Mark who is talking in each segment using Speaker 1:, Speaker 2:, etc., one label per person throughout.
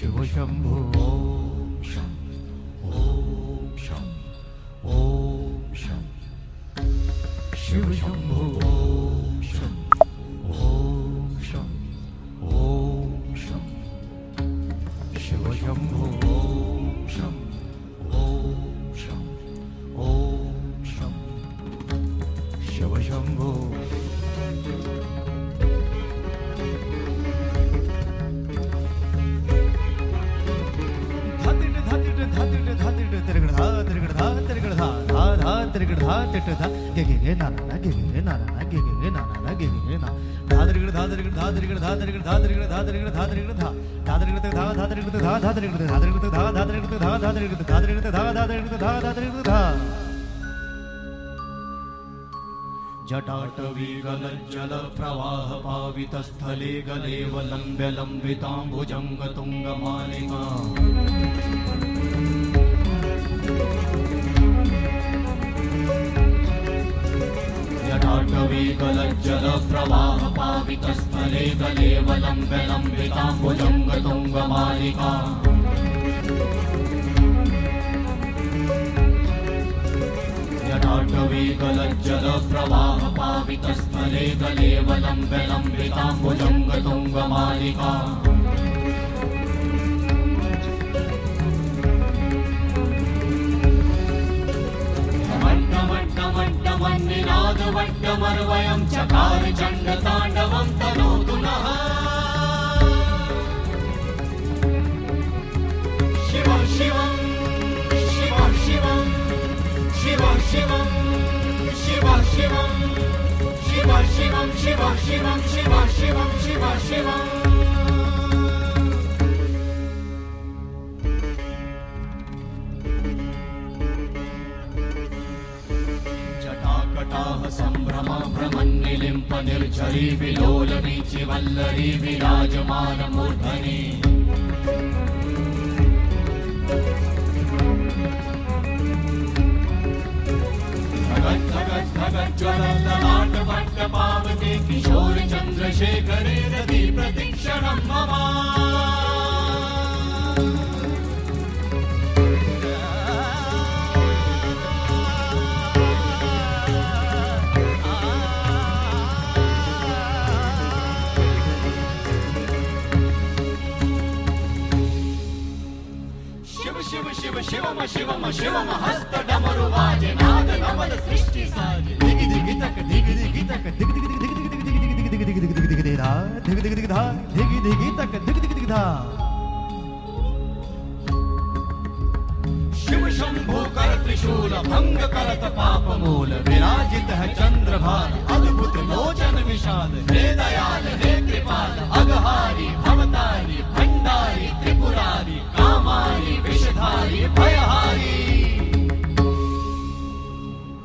Speaker 1: शिव शंभो ओम शं ओम शं ओम शं शिव शंभो ओम शं ओम शं ओम शं शिव शंभो ओम शं ओम शं ओम शं शिव शंभो जटाटवी गलज्जल प्रवाह पावितस्थले गलेव लम्ब्य लम्बिताम्बुजंग तुंगमालिका जटाटवी गलज्जल प्रवाह पावितस्थले गलेव लम्ब्य लम्बिताम्बुजंग तुंगमालिका जटाटवी गलज्जल प्रवाह पावितस्थले गलेव लम्ब्य लम्बिताम्बुजंग तुंगमालिका वट्टमर्वयं चकार चण्डताण्डवं तनोतु नः शिव शिवं शिव शिवं शिव शिवं शिव शिवं शिव शिवं शिव शिवं शिव शिवं शिव शिवं संभ्रम भ्रमन्निलिम्प निर्झरी विलोलवीचि वल्लरी विराजमान मूर्धनि धगत् धगत् धगत् ज्वलल्ललाट वट्ट पावते किशोर चन्द्रशेखरे रति प्रतीक्षणं मम शिव शिवम शिवम शिवम हस्त डमरु वाजे नाद नवल सृष्टि साजे दिगि दिगि तक दिगि दिगि तक दिगि दिगि दिगि दिगि दिगि दिगि दिगि दिगि दिगि दिगि धा दिगि दिगि दिगि धा दिगि दिगि तक दिगि दिगि दिगि धा शिव शंभो कर त्रिशूल भंग करत पाप मूल विराजित है चंद्रभान अद्भुत लोचन विशाल हे दयाल हे कृपाल अघहारी भवतारी भंडारी त्रिपुरारी कामारी विषधारी भयहारी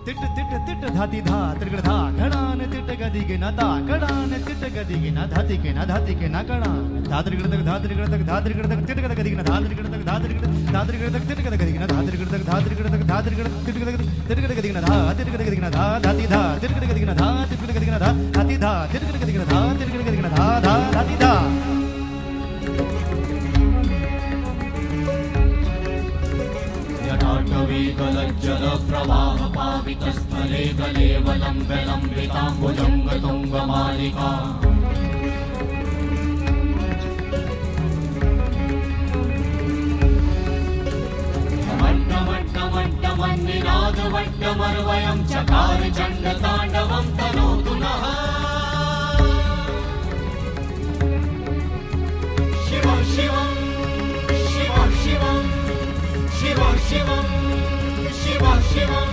Speaker 1: तिट तिट तिट धाति धा त्रिगण धा घणान तिट गदि के न ता घणान तिट गदि के न धाति के न धाति के न घणान धात्रिगण तक धात्रिगण तक धात्रिगण तक तिट गदि के न धात्रिगण तक धात्रिगण तक तिट गदि के न धात्रिगण तक धात्रिगण तक धात्रिगण तिट गदि के न धा तिट गदि के न धा धाति धा तिट गदि के न धा तिट गदि के न धा धाति धा तिट गदि के न धा तिट गदि के न धा धा धाति धा जटाटवी गलज्जल प्रवाह पावितस्थले गलेव लम्ब्य लम्बिताम्बुजंग तुंगमालिका वट्टमन्निनाद वट्टमर्वयं चकार चण्डताण्डवं तनोतु नः शिव शिवं शिव शिवं शिव शिवं शिव शिवं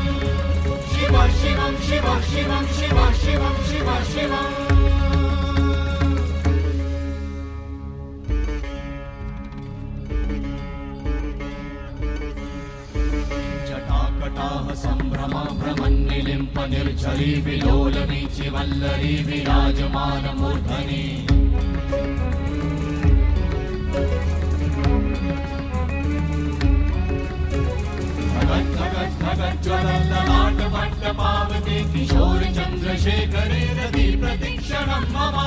Speaker 1: शिव शिवं शिव शिवं शिव शिवं शिव शिवं जटाकटाह संभ्रम भ्रमन्निलिम्प निर्झरी विलोलवीचि वल्लरी विराजमान मूर्धनि धगत् धगत् ज्वलल्ललाट वट्ट पावते किशोर चन्द्रशेखरे रति प्रतीक्षणं मम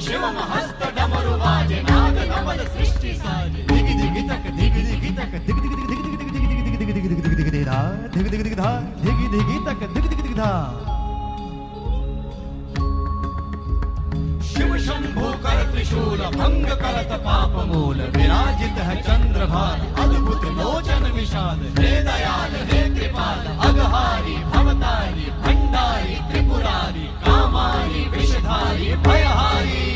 Speaker 1: शिवम हस्त डमरु बाजे नाद नवल सृष्टि साजे दिगि दिगि तक दिगि दिगि तक दिगि दिगि दिगि दिगि दिगि दिगि दिगि दिगि दिगि दिगि धा दिगि दिगि दिगि धा दिगि दिगि तक दिगि दिगि दिगि धा शिव शंभु कर त्रिशूल भंग करत पाप मूल विराजित है चंद्रभार अद्भुत लोचन विशाल हे दयाल हे कृपाल अघहारी भवतारी भंडारी त्रिपुरारी कामारी विषधारी भयहारी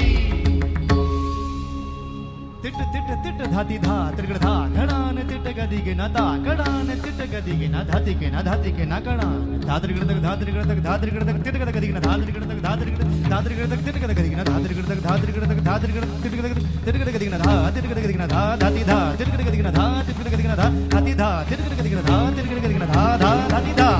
Speaker 1: तिट तिट तिट धाति धा त्रिगड़ धा घड़ान तिट गदि के न ता कड़ान तिट गदि के न धाति के न धाति के न कड़ान धात्रिगड़ तक धात्रिगड़ तक धात्रिगड़ तक तिट गदि के न धात्रिगड़ तक धात्रिगड़ तक तिट गदि के न धात्रिगड़ तक धात्रिगड़ तक धात्रिगड़ तिट गदि के न धा तिट गदि के न धा धाति धा तिट गदि के न धा तिट गदि के न धा धाति धा तिट गदि के न धा तिट गदि के न धा धा धाति धा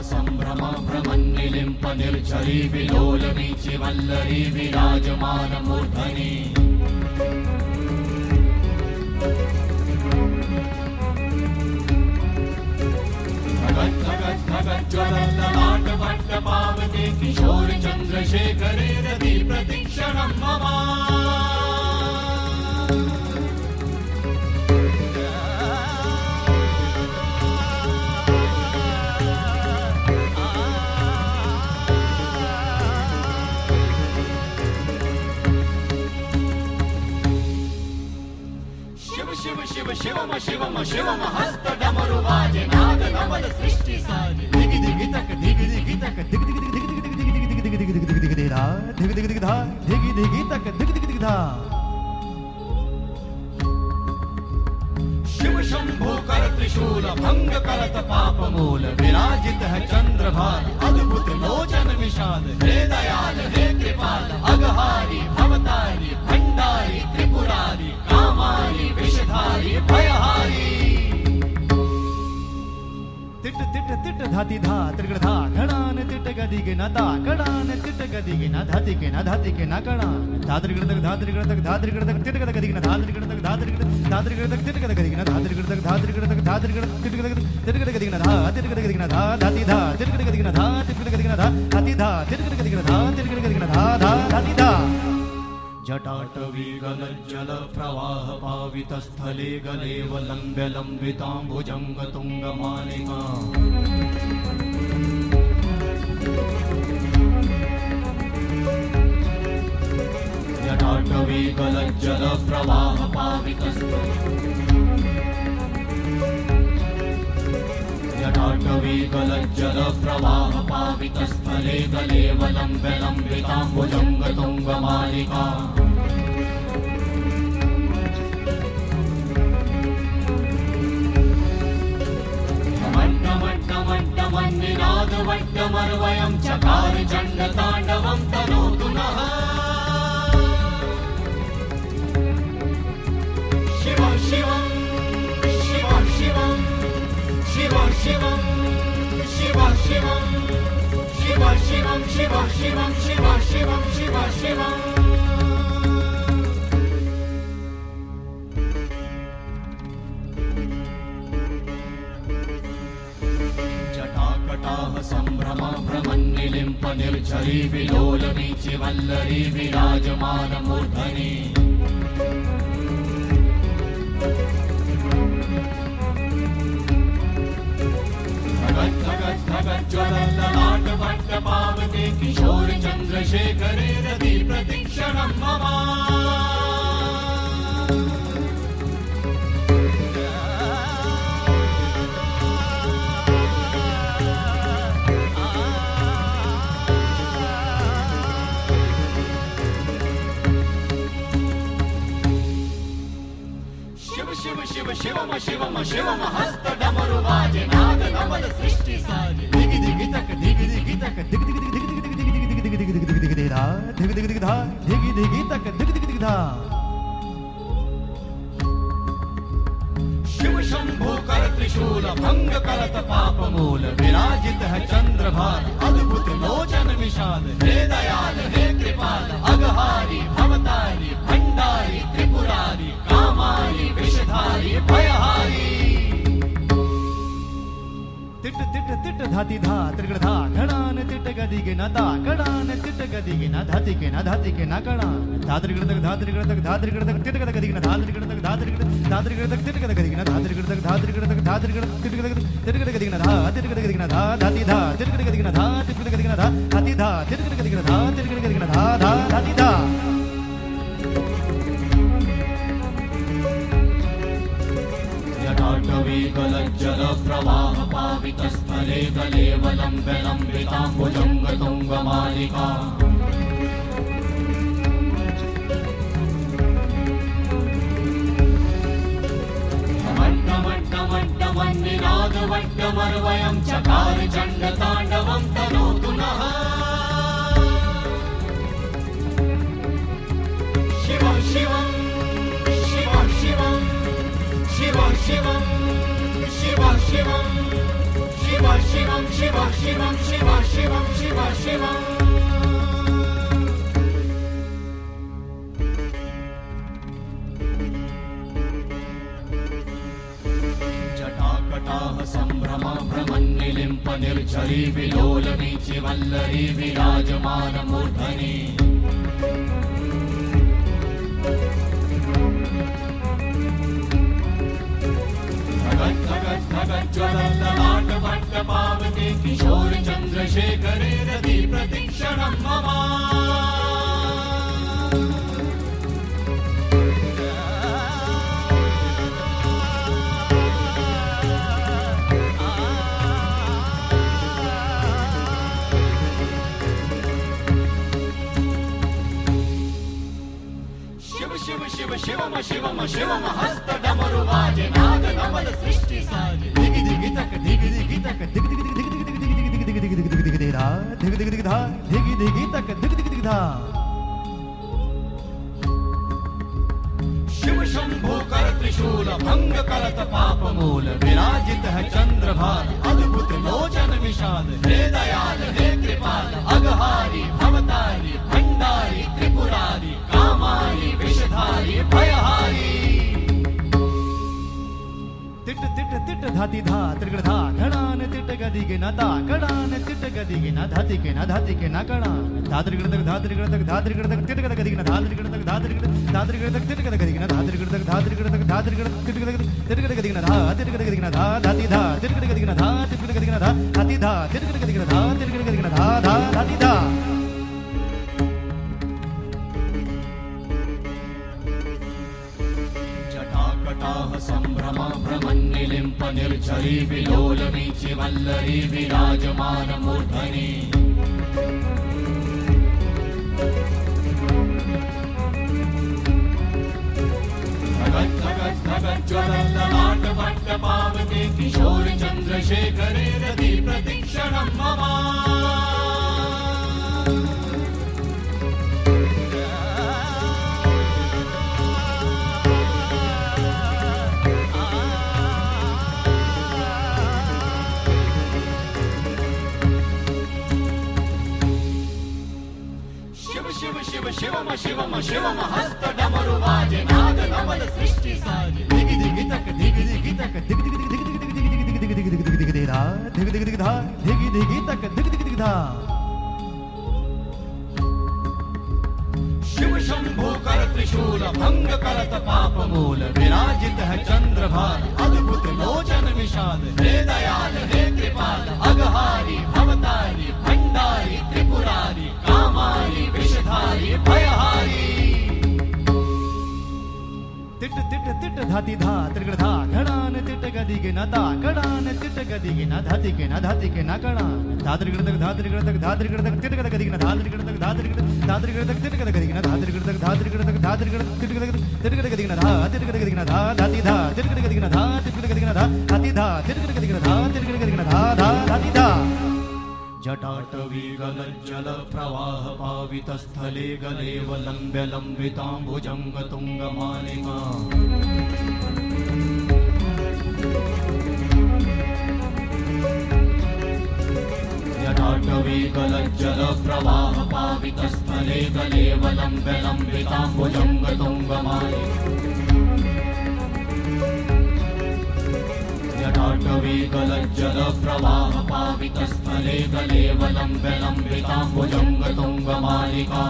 Speaker 1: संभ्रम भ्रमन्निलिम्प निर्झरी विलोल वीचि वल्लरी विराजमान मूर्धनि धगत् धगत् धगत् ज्वलल्ललाट वट्ट पावते किशोर चन्द्रशेखरे रति प्रतीक्षणं मम शिवम शिवम शिवम हस्त डमरु बाजे नाद नवल सृष्टि साजे दिगि दिगि तक दिगि दिगि तक दिगि दिगि दिगि दिगि दिगि दिगि दिगि दिगि दिगि दिगि धा दिगि दिगि दिगि धा दिगि दिगि तक दिगि दिगि दिगि धा शिव शंभु कर त्रिशूल भंग करत पाप मूल विराजित है चंद्रभार अद्भुत लोचन विशाल हे दयाल हे कृपाल अघहारी भवतारी भंडारी त्रिपुरारी कामारी विषधारी भयहारी तिट तिट तिट धाति धा त्रिगड़ धा घड़ान तिट गदि के न ता कड़ान तिट गदि के न धाति के न धाति के न कड़ान धात्रिगड़ तक धात्रिगड़ तक धात्रिगड़ तक तिट गदि के न धात्रिगड़ तक धात्रिगड़ तक तिट गदि के न धात्रिगड़ तक धात्रिगड़ तक धात्रिगड़ तिट गदि के न धा तिट गदि के न धा धाति धा तिट गदि के न धा तिट गदि के न धा धाति धा तिट गदि के न धा तिट गदि के न धा धा धाति धा जटाटवी गलज्जल प्रवाह पावित स्थले गलेव लंब्य लंबितांबुजंग तुंग मालिका जटाटवी गलज्जल प्रवाह पावित जटाटवी गलज्जल प्रवाह पावित स्थले गलेव लंब्य लंबितांबुजंग तुंग मालिका निनाद वट्टमर्वयं चकार चण्ड ताण्डवं तनोतु नः शिव शिवं शिव शिवं शिव शिवं शिव शिवं शिव शिवं शिव शिवं शिव शिवं शिव शिवं संभ्रम भ्रमन्निलिम्प निर्झरी विलोल वीचि वल्लरी विराजमान मूर्धनि धगत् धगत् धगत् ज्वलल्ललाट वट्ट पावते किशोर चन्द्रशेखरे रति प्रतीक्षणं मम शिवम शिवम शिवम हस्त डमरु बाजे नाद नवल सृष्टि साजे दिगि दिगि तक दिगि दिगि तक दिगि दिगि दिगि दिगि दिगि दिगि दिगि दिगि दिगि दिगि दिगि धा दिगि दिगि दिगि धा दिगि दिगि तक दिगि दिगि दिगि धा शिव शंभु कर त्रिशूल भंग करत पाप मूल विराजित है चंद्रभार अद्भुत लोचन विशाल हे दयाल हे कृपाल अघहारी भवतारी भंडारी त्रिपुरारी कामारी विषधारी भयहारी तिट तिट धाति धा त्रिगड़ धा घड़ान तिट गदिगे न ता कड़ान तिट गदिगे न धातिके न धातिके न कड़ान धात्रिगड़ तक धात्रिगड़ तक धात्रिगड़ तक तिट गद गदिगे न धात्रिगड़ तक धात्रिगड़ तक तिट गद गदिगे न धात्रिगड़ तक धात्रिगड़ तक धात्रिगड़ तिट गद गदिगे न धा तिट गद गदिगे न धा धाति धा तिट गद गदिगे न धा तिट गद गदिगे न धा धाति धा तिट गद गदिगे न धा तिट गद गदिगे न धा धा धाति धा
Speaker 2: जटाटवी गलज्जल प्रवाह पावितस्थले गलेवलम्ब्य लम्बिताम्बुजङ्ग तुङ्गमालिका मट्टमट्टमट्टमन्निनादवट्टमर्वयं चकार चण्डताण्डवं तनोतु नः शिवं शिवं शिवं शिवं शिव शिवं शिव शिवं शिव शिवं शिव शिवं शिव शिवं शिव शिवं जटाकटाः सम्भ्रमा भ्रमन्निलिम्प निर्झरी विलोलवीचि वल्लरी विराजमानमूर्धनि ज्वलल्ललाटपट्टपावते किशोर चन्द्रशेखरे रति प्रतीक्षणं मम शिव शिव शिव शिवम शिवम शिवम हस्त डमरु वाजे नाद नवल सृष्टि साजे
Speaker 1: दिगि दिगि तक दिगि दिगि तक दिगि दिगि दिगि दिगि दिगि दिगि दिगि दिगि दिगि दिगि दिगि धा दिगि दिगि दिगि धा दिगि दिगि तक दिगि दिगि दिगि धा
Speaker 2: शिव शंभो कर त्रिशूल भंग करत पाप मूल विराजित है चंद्रभान अद्भुत लोचन विशाल हे दयाल हे कृपाल अघहारी भवतारी भंडारी त्रिपुरारी कामारी विषधारी भयहारी
Speaker 1: तिट तिट तिट धाति धा त्रिगड़ धा घड़ान तिट गदिगे न ता कड़ान तिट गदिगे न धातिके न धातिके न कड़ान धात्रिगड़ तक धात्रिगड़ तक धात्रिगड़ तक तिट गद गदिगे न धात्रिगड़ तक धात्रिगड़ तक तिट गद गदिगे न धात्रिगड़ तक धात्रिगड़ तक धात्रिगड़ तिट गद गदिगे न धा तिट गद गदिगे न धा धाति धा तिट गद गदिगे न धा तिट गद गदिगे न धा धाति धा तिट गद गदिगे न धा तिट गद गदिगे न धा धा धाति धा
Speaker 2: जटाकटाः सम्भ्रमा भ्रमन्निलिम्प निर्झरी विलोलवीचि वल्लरी विराजमानमूर्धनि ज्वलल्ललाटपट्टपावते किशोर चन्द्रशेखरे रति प्रतीक्षणं मम शिव शिव शिवम शिवम शिवम हस्त डमरु वाजे नाद नवल सृष्टि साजे
Speaker 1: दिगि दिगि तक दिगि दिगि तक दिगि दिगि दिगि दिगि दिगि दिगि दिगि दिगि दिगि दिगि दिगि धा दिगि दिगि दिगि धा दिगि दिगि तक दिगि दिगि दिगि धा
Speaker 2: शिव शंभो कर त्रिशूल भंग करत पाप मूल विराजित है चंद्रभान अद्भुत लोचन विशाल हे दयाल हे कृपाल अघहारी भवतारी भंडारी त्रिपुरारी कामारी विषधारी भयहारी
Speaker 1: तिट तिट तिट धाति धा त्रिगड़ धा घड़ान तिट गदिगे न ता कड़ान तिट गदिगे न धातिके न धातिके न कड़ान धात्रिगड़ तक धात्रिगड़ तक धात्रिगड़ तक तिट गद गदिगे न धात्रिगड़ तक धात्रिगड़ तक तिट गद गदिगे न धात्रिगड़ तक धात्रिगड़ तक धात्रिगड़ तिट गद गदिगे न धा तिट गद गदिगे न धा धाति धा तिट गद गदिगे न धा तिट गद गदिगे न धा धाति धा तिट गद गदिगे न धा तिट गद गदिगे न धा धा धाति धा
Speaker 2: जटाटवी गलज्जल प्रवाह पावितस्थले गलेवलम्ब्य लम्बिताम्बुजङ्ग तुङ्गमालिका जटाटवी गलज्जल प्रवाह पावितस्थले गलेवलम्ब्य लम्बिताम्बुजङ्ग तुङ्गमालिका जटाटवी गलज्जल प्रवाह पावितस्थले गलेवलम्ब्य लम्बिताम्बुजङ्गतुङ्गमालिका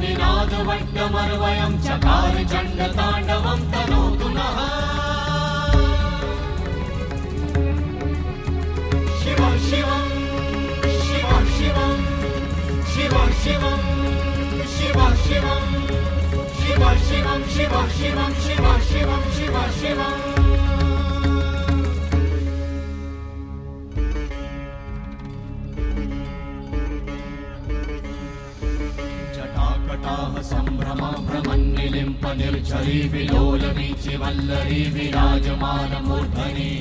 Speaker 2: निनादवड्डमर्वयं चकार चण्डताण्डवं तनोतु नः शिव शिवं शिव शिवं शिव शिवं शिव शिवं शिव शिवं शिव शिवं शिव शिवं शिव शिवम् जटाकटाह सम्भ्रम भ्रमन्निलिम्प निर्झरी विलोलवीचि वल्लरी विराजमानमूर्धनि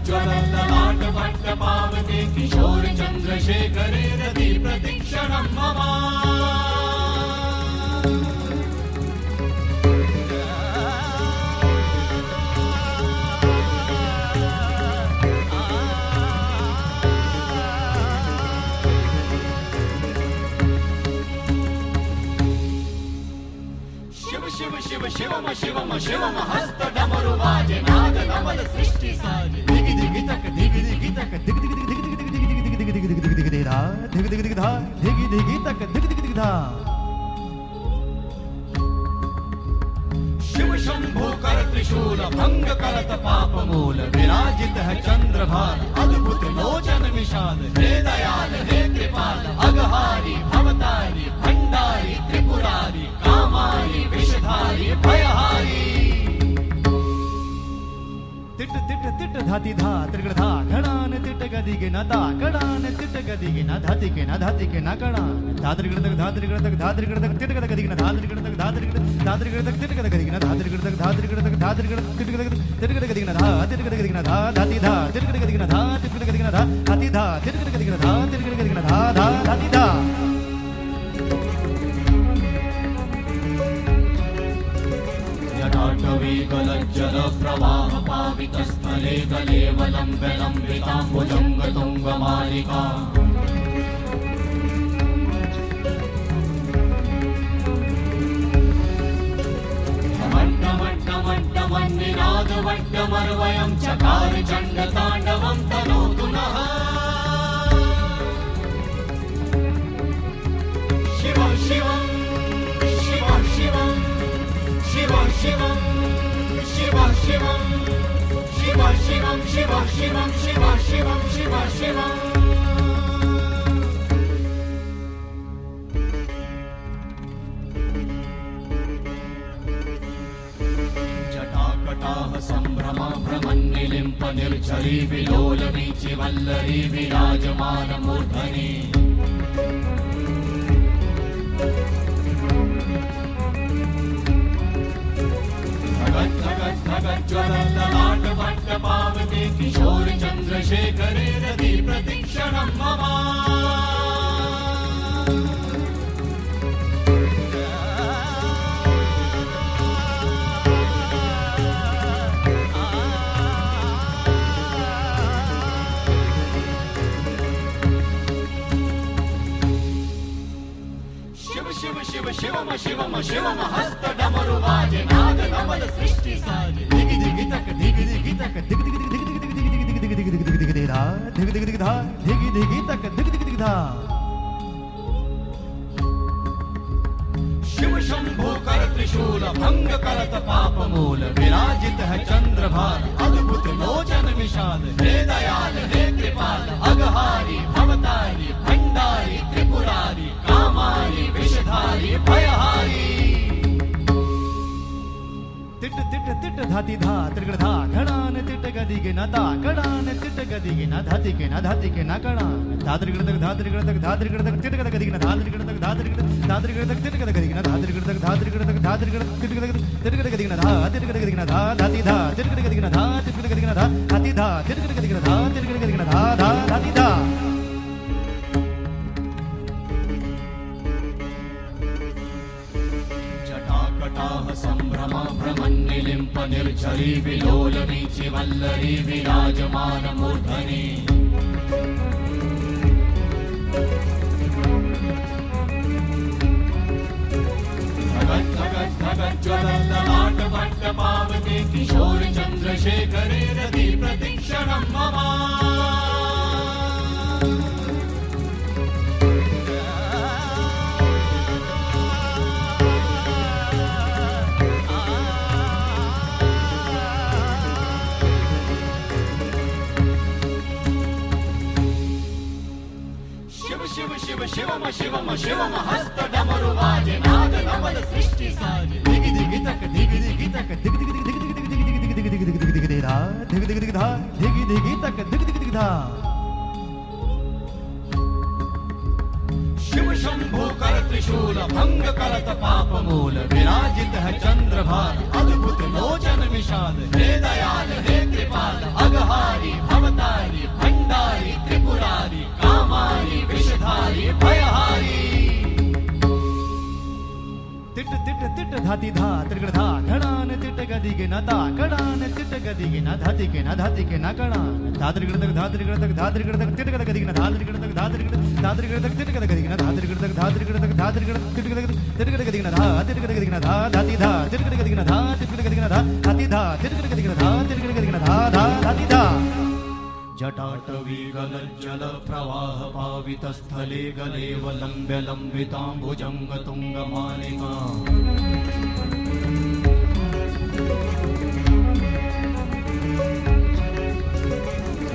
Speaker 2: ज्वलल्ललाटपट्टपावते किशोर चन्द्रशेखरे रति प्रतीक्षणं मम शिव शिव शिवम शिवम शिवम हस्त डमरु बाजे नाद नवल सृष्टि साजे
Speaker 1: दिगि दिगि तक दिगि दिगि तक दिगि दिगि दिगि दिगि दिगि दिगि दिगि दिगि दिगि दिगि दिगि धा दिगि दिगि दिगि धा दिगि दिगि तक दिगि दिगि दिगि धा
Speaker 2: शिव शंभो कर त्रिशूल भंग करत पाप मूल विराजित है चंद्रभार अद्भुत लोचन विशाल हे दयाल हे कृपाल अगहारी भवतारी भंडारी त्रिपुरारी कामारी विषधारी भयहारी
Speaker 1: तिट तिट तिट धाति धा त्रिगण धा घड़ान तिट गदिगे न ता कड़ान तिट गदिगे न धाति के न कड़ान धात्रिगण तक धात्रिगण तक धात्रिगण तक तिट गद गदिगे न धात्रिगण तक धात्रिगण तक तिट गद गदिगे न धात्रिगण तक धात्रिगण तक तिट गद गदिगे न धा तिट गद गदिगे न धा धाति धा तिट गद गदिगे न धा तिट गद गदिगे न धा हाति धा तिट गद गदिगे न धा तिट गद गदिगे न धा धा धाति धा
Speaker 2: जटाटवी गलज्जल प्रवाह पावितस्थले गलेवलम्ब्य लम्बिताम्बुजङ्गतुङ्गमालिका निनादवड्डमर्वयं चकार चण्डताण्डवं तनोतु नः शिव शिवं शिव शिवं शिव शिवं शिव शिवं शिव शिवं शिव शिवं शिव शिवं शिव शिवम् जटाकटाह सम्भ्रम भ्रमन्निलिम्प निर्झरी विलोलवीचि वल्लरी विराजमानमूर्धनि ज्वलल्ललाटपट्टपावते किशोर चन्द्रशेखरे रति प्रतीक्षणं मम शिव शिव शिव शिवम शिवम शिवम हस्त डमरु बाजे नाद नवल सृष्टि साजे
Speaker 1: दिगि दिगि तक दिगि दिगि तक दिगि दिगि दिगि दिगि दिगि दिगि दिगि दिगि दिगि दिगि दिगि धा दिगि दिगि दिगि धा दिगि दिगि तक दिगि दिगि दिगि धा
Speaker 2: शिव शंभो कर त्रिशूल भंग करत पाप मूल विराजित है चंद्रभार अद्भुत लोचन विशाल हे दयाल हे कृपाल अगहारी भवतारी भंडारी त्रिपुरारी कामारी विषधारी भयहारी
Speaker 1: तिट तिट तिट धाति धा त्रिगण धा घड़ान तिट गदिगे न ता कड़ान तिट गदिगे न धाति के न कड़ान धात्रिगण तक धात्रिगण तक धात्रिगण तक तिट गद गदिगे न धात्रिगण तक धात्रिगण तक तिट गद गदिगे न धात्रिगण तक धात्रिगण तक तिट गद गदिगे न धा तिट गद गदिगे न धा धाति धा तिट गद गदिगे न धा तिट गद गदिगे न धा हाति धा तिट गद गदिगे न धा तिट गद गदिगे न धा धा धाति धा
Speaker 2: जटाकटाह सम्भ्रम भ्रमन्निलिम्प निर्लिम्प निर्झरी विलोलवीचि वल्लरी विराजमान मूर्धनि ज्वलल्ललाट भट्ट पावते किशोर चन्द्रशेखरे रति प्रतिक्षणं मम शिव शिव शिवम शिवम शिवम हस्त डमरु वाजे नाद नवल सृष्टि साजे
Speaker 1: दिग दिग तक दिग दिग तक दिग दिग दिग दिग दिग दिग दिग दिग दिग दिग दिग धा दिग दिग दिग धा दिग दिग तक दिग दिग दिग धा
Speaker 2: शिव शंभु कर त्रिशूल भंग करत पाप मूल विराजित है चंद्रभार अद्भुत लोचन विशाल हे दयाल हे कृपाल अघहारी भवतारी भंडारी त्रिपुरारी कामारी विषधारी भयहारी
Speaker 1: तिट तिट तिट धाति धा त्रिगड़ धा घड़ान तिट गदिग न ता कड़ान तिट गदिग न धाति के न धाति के न कड़ान धा त्रिगड़ तक धा त्रिगड़ तक धा त्रिगड़ तक तिट गदिग न धा त्रिगड़ तक धा त्रिगड़ तक तिट गदिग न धा त्रिगड़ तक धा त्रिगड़ तक धा त्रिगड़ तिट गदिग न धा तिट गदिग न धा धाति धा तिट गदिग न धा तिट गदिग न धा धाति धा तिट गदिग न धा तिट गदिग न धा धा धाति धा
Speaker 2: जटाटवी गलज्जल प्रवाह पावित स्थले गलेव लम्ब्य लम्बिताम्बुजंग तुंग मालिका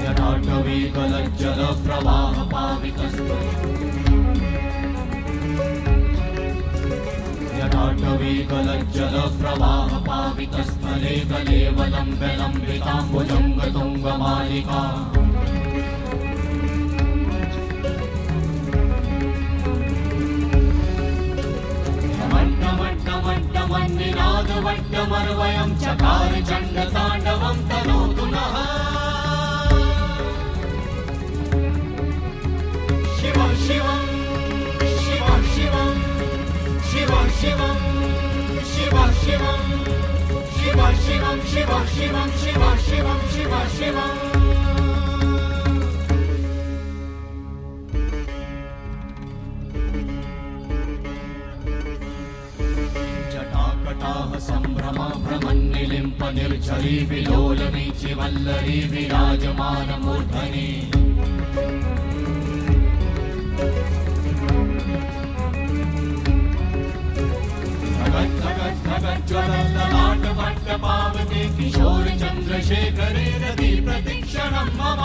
Speaker 2: जटाटवी गलज्जल प्रवाह पावित जटाटवी गलज्जल प्रवाह पावित स्थले गलेव लम्ब्य लम्बिताम्बुजंग तुंग मालिका निनाद वट्टमर्वयं चकार चण्ड ताण्डवं तनोतु नः शिव शिवं शिव शिवं शिव शिवं शिव शिवं शिव शिवं शिव शिवं शिव शिवं शिव शिवं संभ्रम भ्रमन्निलिम्प निर्झरी विलोलवीचि वल्लरी विराजमान मूर्धनि ज्वलल्ललाट भट्ट पावते किशोर चन्द्रशेखरे रति प्रतिक्षणं मम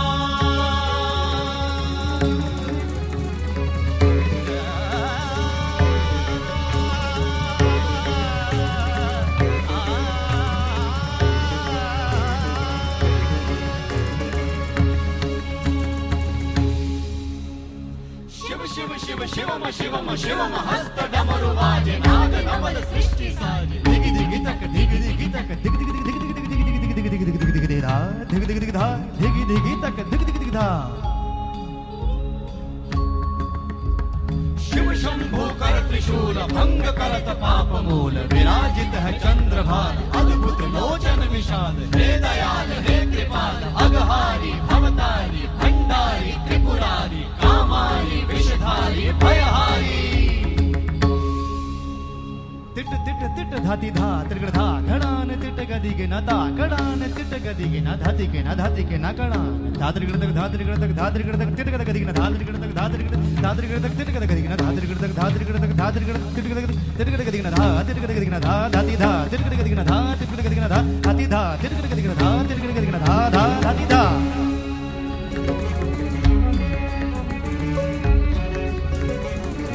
Speaker 2: शिव शिवम शिवम शिवम हस्त डमरु वाजे नाद नवल सृष्टि साजे
Speaker 1: दिग दिग तक दिग दिग तक दिग दिग दिग दिग दिग दिग दिग दिग दिग दिग दिग धा दिग दिग दिग धा दिग दिग तक दिग दिग दिग धा
Speaker 2: शिव शंभु कर त्रिशूल भंग करत पाप मूल विराजित है चंद्रभार अद्भुत लोचन विशाल हे दयाल हे कृपाल अघहारी भवतारी भंडारी त्रिपुरारी कामारी विषधारी भयहारी
Speaker 1: तिट तिट तिट धाति धा त्रिगड़ धा घड़ान तिट गदिग न ता कड़ान तिट गदिग न धाति के न धाति के न कड़ान धा त्रिगड़ तक धा त्रिगड़ तक धा त्रिगड़ तक तिट गदिग न धा त्रिगड़ तक धा त्रिगड़ तक तिट गदिग न धा त्रिगड़ तक धा त्रिगड़ तक धा त्रिगड़ तिट गदिग न धा तिट गदिग न धा धाति धा तिट गदिग न धा तिट गदिग न धा धाति धा तिट गदिग न धा तिट गदिग न धा धा धाति धा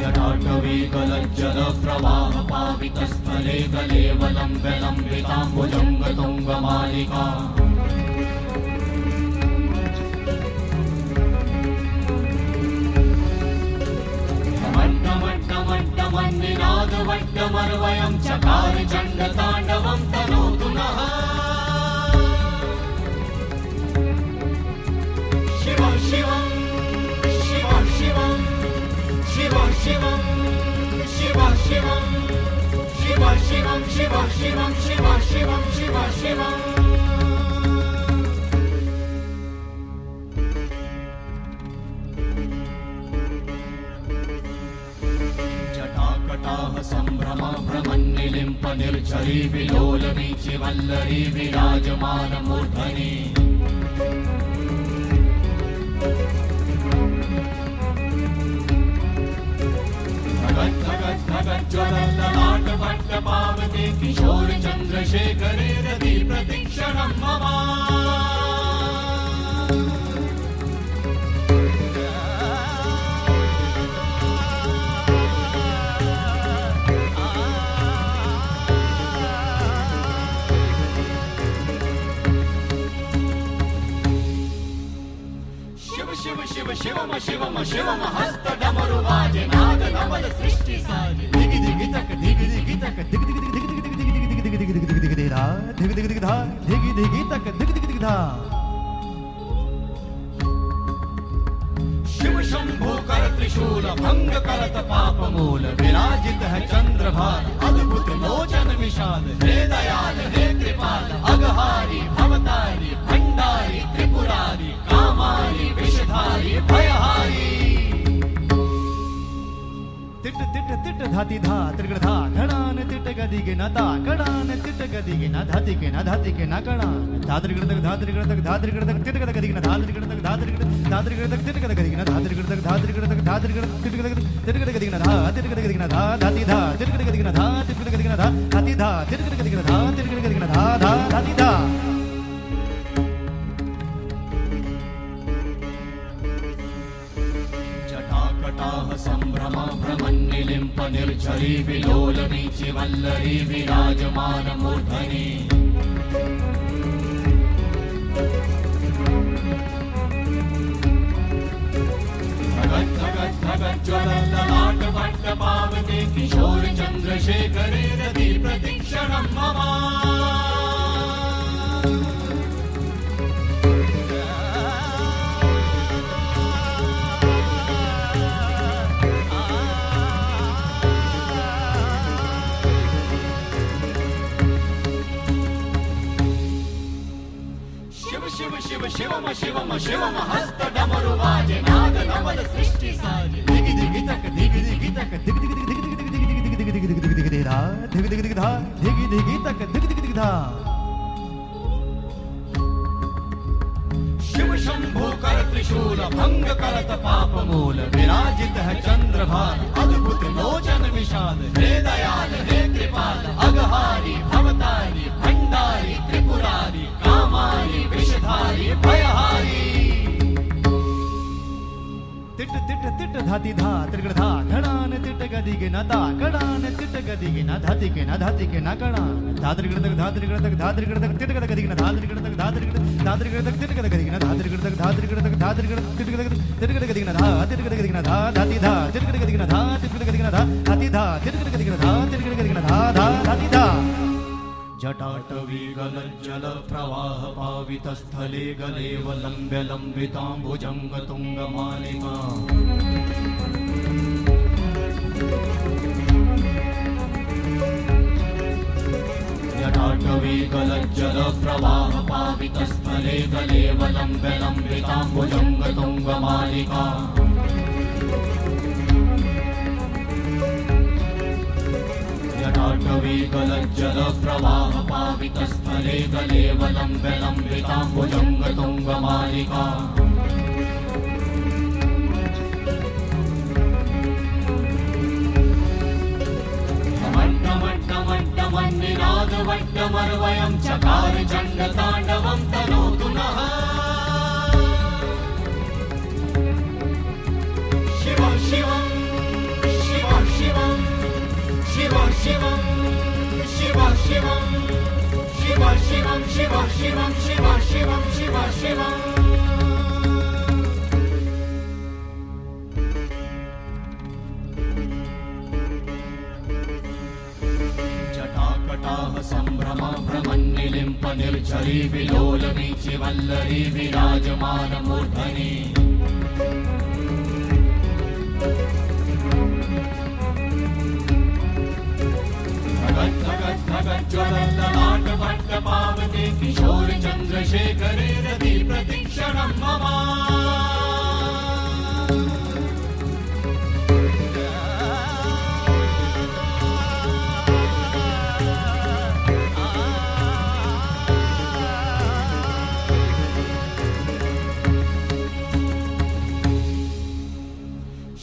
Speaker 2: जटाटवी गलज्जल प्रवाह पावित स्थले गलेव लम्ब्य लम्बिताम्बुजंग तुंग मालिका निनाद वट्टमर्वयं चकार चण्ड ताण्डवं तनोतु नः शिव शिवं शिव शिवं शिव शिवं शिव शिवं शिव शिवं शिव शिवं शिव शिवं शिव शिवम् जटाकटाह सम्भ्रम भ्रमन्निलिम्प निर्झरी विलोलवीचि वल्लरी विराजमानमूर्धनि ज्वलल्ललाटपट्टपावते किशोर चन्द्रशेखरे रति प्रतीक्षणं मम शिव शिव शिव शिवम शिवम शिवम हस्त डमरु वाजे नाद नवल सृष्टि साजे
Speaker 1: धिगी धिगी तक धिगी धिगी तक धिगी धिगी धिगी धिगी धिगी धिगी धिगी धिगी धिगी धिगी धिगी धा धिगी धिगी धिगी धा धिगी धिगी तक धिगी धिगी धिगी धा
Speaker 2: शिव शंभो कर त्रिशूल भंग करत पाप मूल विराजित है चंद्रभार अद्भुत लोचन विशाल हे दयाल हे कृपाल अगहारी भवतारी भंडारी त्रिपुरारी कामारी विषधारी भयहारी
Speaker 1: तिट तिट तिट धाति धा त्रिगड़ धा घड़ान तिट गदी के ना ता घड़ान तिट गदी के ना धाति के ना धाति के ना घड़ान धात्रिगड़ तक धात्रिगड़ तक धात्रिगड़ तक तिट गद गदी के ना धात्रिगड़ तक धात्रिगड़ तक तिट गद गदी के ना धात्रिगड़ तक धात्रिगड़ तक धात्रिगड़ तिट गद गदी के ना धा तिट गद गदी के ना धा धाति धा तिट गद गदी के ना धा तिट गद गदी के ना धा धाति धा तिट गद गदी के ना धा तिट गद गदी के ना धा धा धाति धा
Speaker 2: जटाकटाह सम्भ्रम भ्रमन्निलिम्प निर्झरी विलोलवीचि वल्लरी विराजमानमूर्धनि ज्वलल्ललाटपट्टपावते किशोर चन्द्रशेखरे रति प्रतीक्षणं मम शिव शिव शिवम शिवम शिवम हस्त डमरु वाजे नाद नवल सृष्टि साजे
Speaker 1: धिगी धिगी तक धिगी धिगी तक धिगी धिगी धिगी धिगी धिगी धिगी धिगी धिगी धिगी धिगी धिगी धा धिगी धिगी धिगी धा धिगी धिगी तक धिगी धिगी धिगी धा
Speaker 2: शिव शंभो कर त्रिशूल भंग करत पाप मूल विराजित है चंद्रभार अद्भुत लोचन विशाल हे दयाल हे कृपाल अगहारी भवतारी भंडारी त्रिपुरारी कामारी विषधारी भयहारी
Speaker 1: तिट तिट तिट धाति धा त्रिगड़ धा घड़ान तिट गदी के ना ता घड़ान तिट गदी के ना धाति के ना धाति के ना घड़ान धात्रिगड़ तक धात्रिगड़ तक धात्रिगड़ तक तिट गद गदी के ना धात्रिगड़ तक धात्रिगड़ तक तिट गद गदी के ना धात्रिगड़ तक धात्रिगड़ तक धात्रिगड़ तिट गद गदी के ना धा तिट गद गदी के ना धा धाति धा तिट गद गदी के ना धा तिट गद गदी के ना धा धाति धा तिट गद गदी के ना धा तिट गद गदी के ना धा धा धाति धा
Speaker 2: जटाटवी गलज्जल प्रवाह पावितस्थले गलेव लम्ब्य लम्बिताम्बुजङ्ग तुङ्गमालिका जटाटवी गलज्जल प्रवाह पावितस्थले गलेव लम्ब्य लम्बिताम्बुजङ्ग तुङ्गमालिका जटाटवी गलज्जल प्रवाह पावितस्थले गलेव लम्ब्य लम्बिताम्बुजङ्ग तुङ्गमालिका वट्टमन्निनादवट्टमर्वयं चकार चण्डताण्डवं तनोतु नः शिव शिवं शिव शिवं शिव शिवं शिव शिवं शिव शिवं शिव शिवं शिव शिवं शिव शिवम् जटाकटाह सम्भ्रम भ्रमन्निलिम्प निर्झरी विलोलवीचि वल्लरी विराजमानमूर्धनि प्रतिक्षणं मम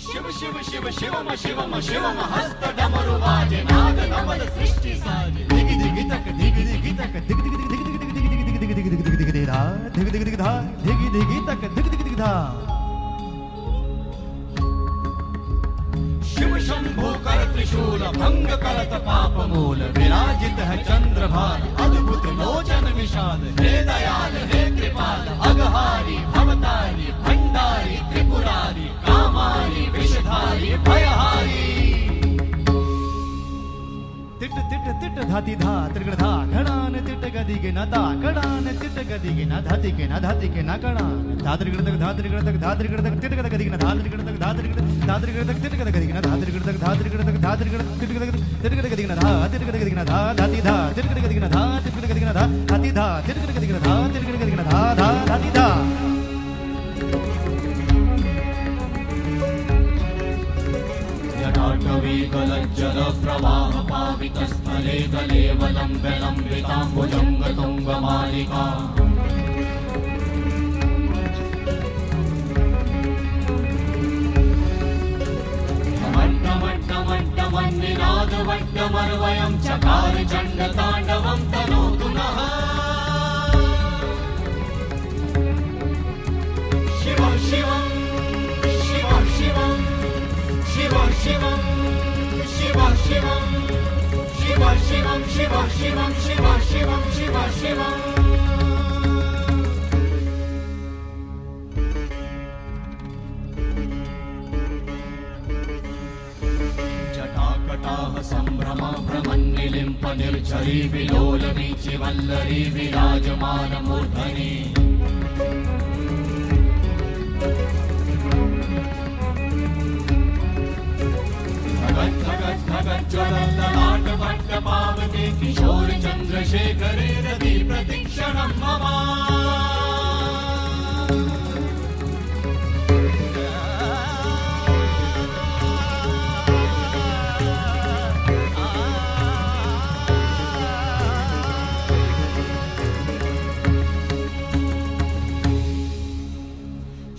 Speaker 2: शिव शिव शिवम शिवम शिवम हस्त डमरु बाजे नाद नवल सृष्टि साजे
Speaker 1: धिगी धिगी तक धिगी धिगी तक धिगी धिगी धिगी धिगी धिगी धिगी धिगी धिगी धिगी धिगी धा धिगी धिगी धिगी धा धिगी धिगी तक धिगी धिगी धिगी धा
Speaker 2: शिव शंभु कर त्रिशूल भंग करत पाप मूल विराजित है चंद्रभार अद्भुत लोचन विशाल हे दयाल हे कृपाल अगहारी भवतारी भंडारी त्रिपुरारी कामारी विषधारी भयहारी
Speaker 1: तिट तिट तिट धाति धा त्रिगण धा घणान तिट गदिगे न ता घणान तिट गदिगे न धाति के न धाति के न घणान धात्रिगण तक धात्रिगण तक धात्रिगण तक तिट गद गदिगे न धात्रिगण तक धात्रिगण तक तिट गद गदिगे न धात्रिगण तक धात्रिगण तक धात्रिगण तिट गद गदिगे न धा तिट गद गदिगे न धा धाति धा तिट गद गदिगे न धा तिट गद गदिगे न धा धाति धा तिट गद गदिगे न धा तिट गद गदिगे न धा धा धाति धा
Speaker 2: जल प्रवाह पावित स्थले गलेवलं विलम्बिताम्बुजं गतुङ्गमालिका मट्टमट्टमट्टमन्निनादवट्टमर्वयं चकार चण्डताण्डवं तनोतु नः शिव शिवं शिव शिवं शिव शिवं शिव शिवं शिव शिवं शिव शिवं शिव शिवं शिव शिवं जटाकटाह सम्भ्रमा भ्रमन्निलिम्प निर्झरी विलोलवीचि वल्लरी विराजमान मूर्धनि ज्वलल्ललाट वट्ट पावके किशोर चन्द्रशेखरे रति प्रतिक्षणं मम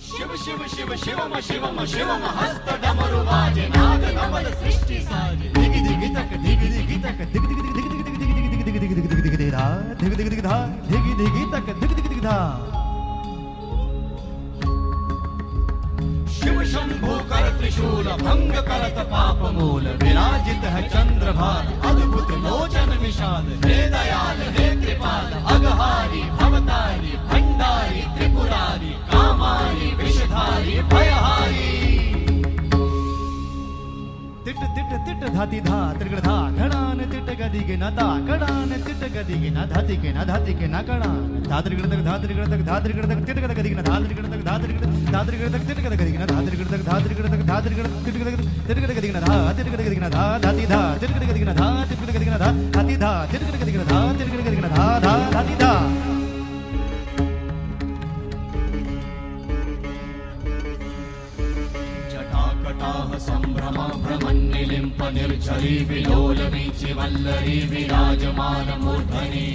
Speaker 2: शिव शिव शिव शिवम शिवम शिवम हस्त डमरु बाजे नाद नवल सृष्टि साजे
Speaker 1: धिगी धिगी तक धिगी धिगी तक धिगी धिगी धिगी धिगी धिगी धिगी धिगी धिगी धिगी धिगी धा धिगी धिगी धिगी धा धिगी धिगी तक धिगी धिगी धिगी धा
Speaker 2: शिव शंभु कर त्रिशूल भंग करत पाप मूल विराजित है चंद्रभार अद्भुत लोचन विशाल हे दयाल हे कृपाल अगहारी भवतारी भंडारी त्रिपुरारी कामारी विषधारी भयहारी
Speaker 1: तिट तिट तिट धाति धा त्रिगण धा घणान तिट गदिगे न ता घणान तिट गदिगे न धाति के न धाति के न घणान धात्रिगण तक धात्रिगण तक धात्रिगण तक तिट गद गदिगे न धात्रिगण तक धात्रिगण तक तिट गद गदिगे न धात्रिगण तक धात्रिगण तक धात्रिगण तिट गद गदिगे न धा तिट गद गदिगे न धा धाति धा तिट गद गदिगे न धा तिट गद गदिगे न धा धाति धा तिट गद गदिगे न धा तिट गद गदिगे न धा धा धाति धा
Speaker 2: जटाकटाह सम्भ्रमा भ्रमन्निलिम्प निर्झरी विलोलवीचि वल्लरी विराजमान मूर्धनि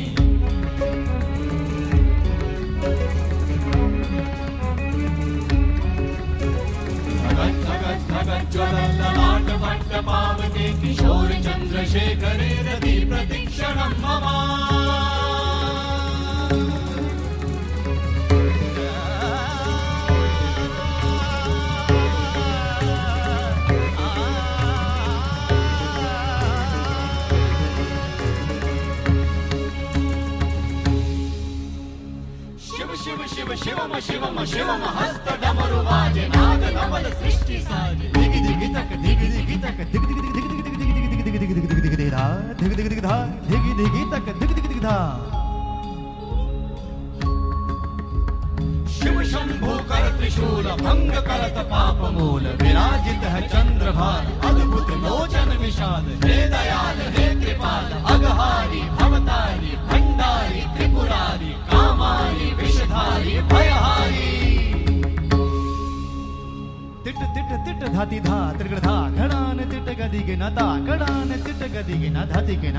Speaker 2: ज्वलल्ललाट वट्ट पावके किशोर चन्द्रशेखरे रति प्रतिक्षणं मम शिव शिव शिवम शिवम शिवम हस्त डमरु बाजे नाद नवल सृष्टि साजे
Speaker 1: धिगी धिगी तक धिगी धिगी तक धिगी धिगी धिगी धिगी धिगी धिगी धिगी धिगी धिगी धिगी धिगी धा धिगी धिगी धिगी धा धिगी धिगी तक धिगी धिगी धिगी धा
Speaker 2: शिव शंभु कर त्रिशूल भंग करत पाप मूल विराजित है चंद्रभार अद्भुत लोचन विशाल हे दयाल हे कृपाल अगहारी भवतारी भंडारी त्रिपुरारी कामारी विषधारी भयहारी
Speaker 1: धाति धा त्रिगड़ धा घड़ान तिट गदिगे न ता कड़ान तिट गदिगे न धाति के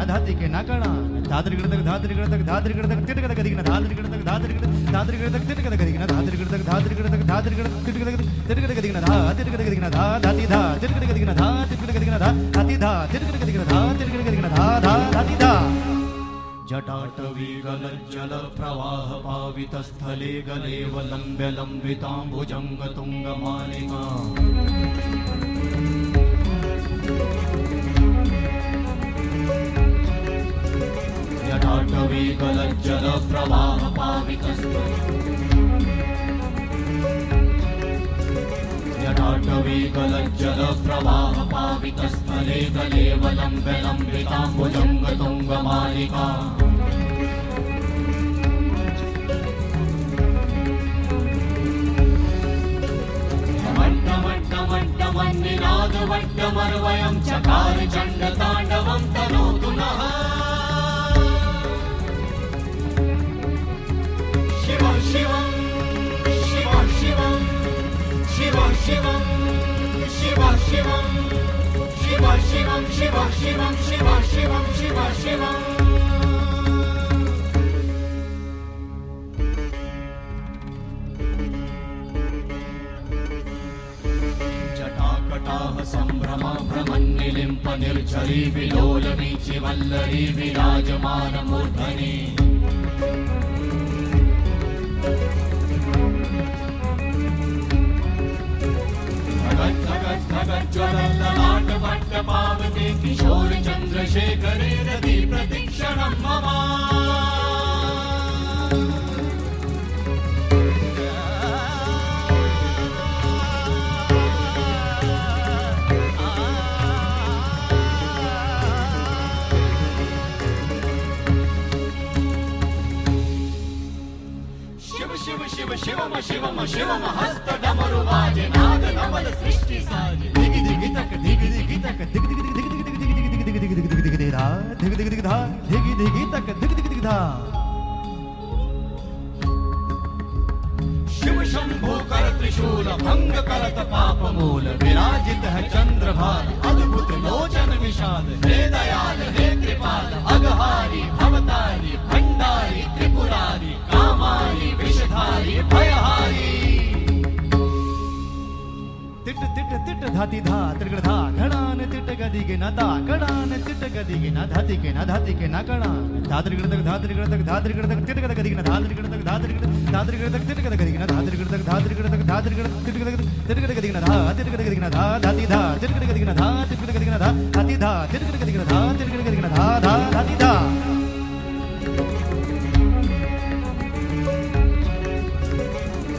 Speaker 1: न कड़ान धात्रिगड़ तक धात्रिगड़ तक धात्रिगड़ तक तिट गद गदिगे न धात्रिगड़ तक धात्रिगड़ तक तिट गद गदिगे न धात्रिगड़ तक धात्रिगड़ तक धात्रिगड़ तिट गद गदिगे न धा तिट गद गदिगे न धा धाति धा तिट गद गदिगे न धा तिट गद गदिगे न धा धाति धा तिट गद गदिगे न धा तिट गद गदिगे न धा धा धाति धा
Speaker 2: जटाटवी गलज्जल प्रवाह पावितस्थले गलेव लम्ब्य लम्बिताम्बुजङ्ग तुङ्गमालिका जटाटवी गलज्जल प्रवाह पावितस्थले जटाटवी गलज्जल प्रवाह पावितस्थले गलेव लम्ब्य लम्बिताम्बुजङ्ग तुङ्गमालिका वट्टमन्निनाद वट्टमर्वयं चकार चण्डताण्डवं तनोतु नः शिव शिवं शिव शिवं शिव शिवं शिव शिवं शिव शिवं शिव शिवं शिव शिवं शिव शिवं जटाकटाह सम्भ्रम भ्रमन्निलिम्प निर्झरी विलोल वीचि वल्लरी विराजमान मूर्धनि ज्वलल्ललाट वट्ट पावते किशोर चन्द्रशेखरे रति प्रतीक्षणं मम शिव शिवम शिवम शिवम हस्त डमरु वाजे नाद नवल सृष्टि साजे
Speaker 1: दिग दिग तक दिग दिग तक दिग दिग दिग दिग दिग दिग दिग दिग दिग दिग दिग धा दिग दिग दिग धा दिग दिग तक दिग दिग दिग धा
Speaker 2: शिव शंभो कर त्रिशूल भंग करत पाप मूल विराजित है चंद्रभार अद्भुत लोचन विशाल हे दयाल हे कृपाल अगहारी भवतारी भंडारी त्रिपुरारी कामारी विषधारी भयहारी
Speaker 1: तिट तिट तिट धाति धा त्रिगड़ धा घड़ान तिट गदिगे न ता कड़ान तिट गदिगे न धाति के न कड़ान धात्रिगड़ तक धात्रिगड़ तक धात्रिगड़ तक तिट गद गदिगे न धात्रिगड़ तक धात्रिगड़ तक तिट गद गदिगे न धात्रिगड़ तक धात्रिगड़ तिट गद गदिगे न धा तिट गद गदिगे न धा धाति धा तिट गद गदिगे न धा तिट गद गदिगे न धा धाति धा तिट गद गदिगे न धा तिट गद गदिगे न धा धा धाति धा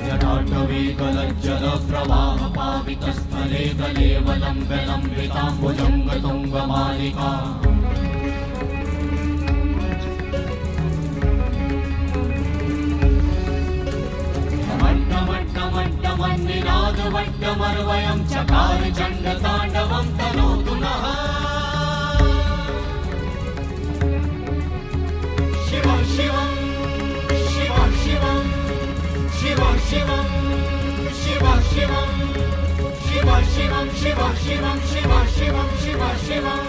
Speaker 2: जटाटवी गलज्जल प्रवाह पावितस्थले गलेव लम्ब्य लम्बिताम्बुजङ्ग तुङ्गमालिका वट्टमन्निनाद वट्टमर्वयं चकार चण्डताण्डवं तनोतु नः शिव शिवं शिव शिवं शिव शिवं शिव शिवं शिव शिवं शिव शिवं शिव शिवं शिव शिवं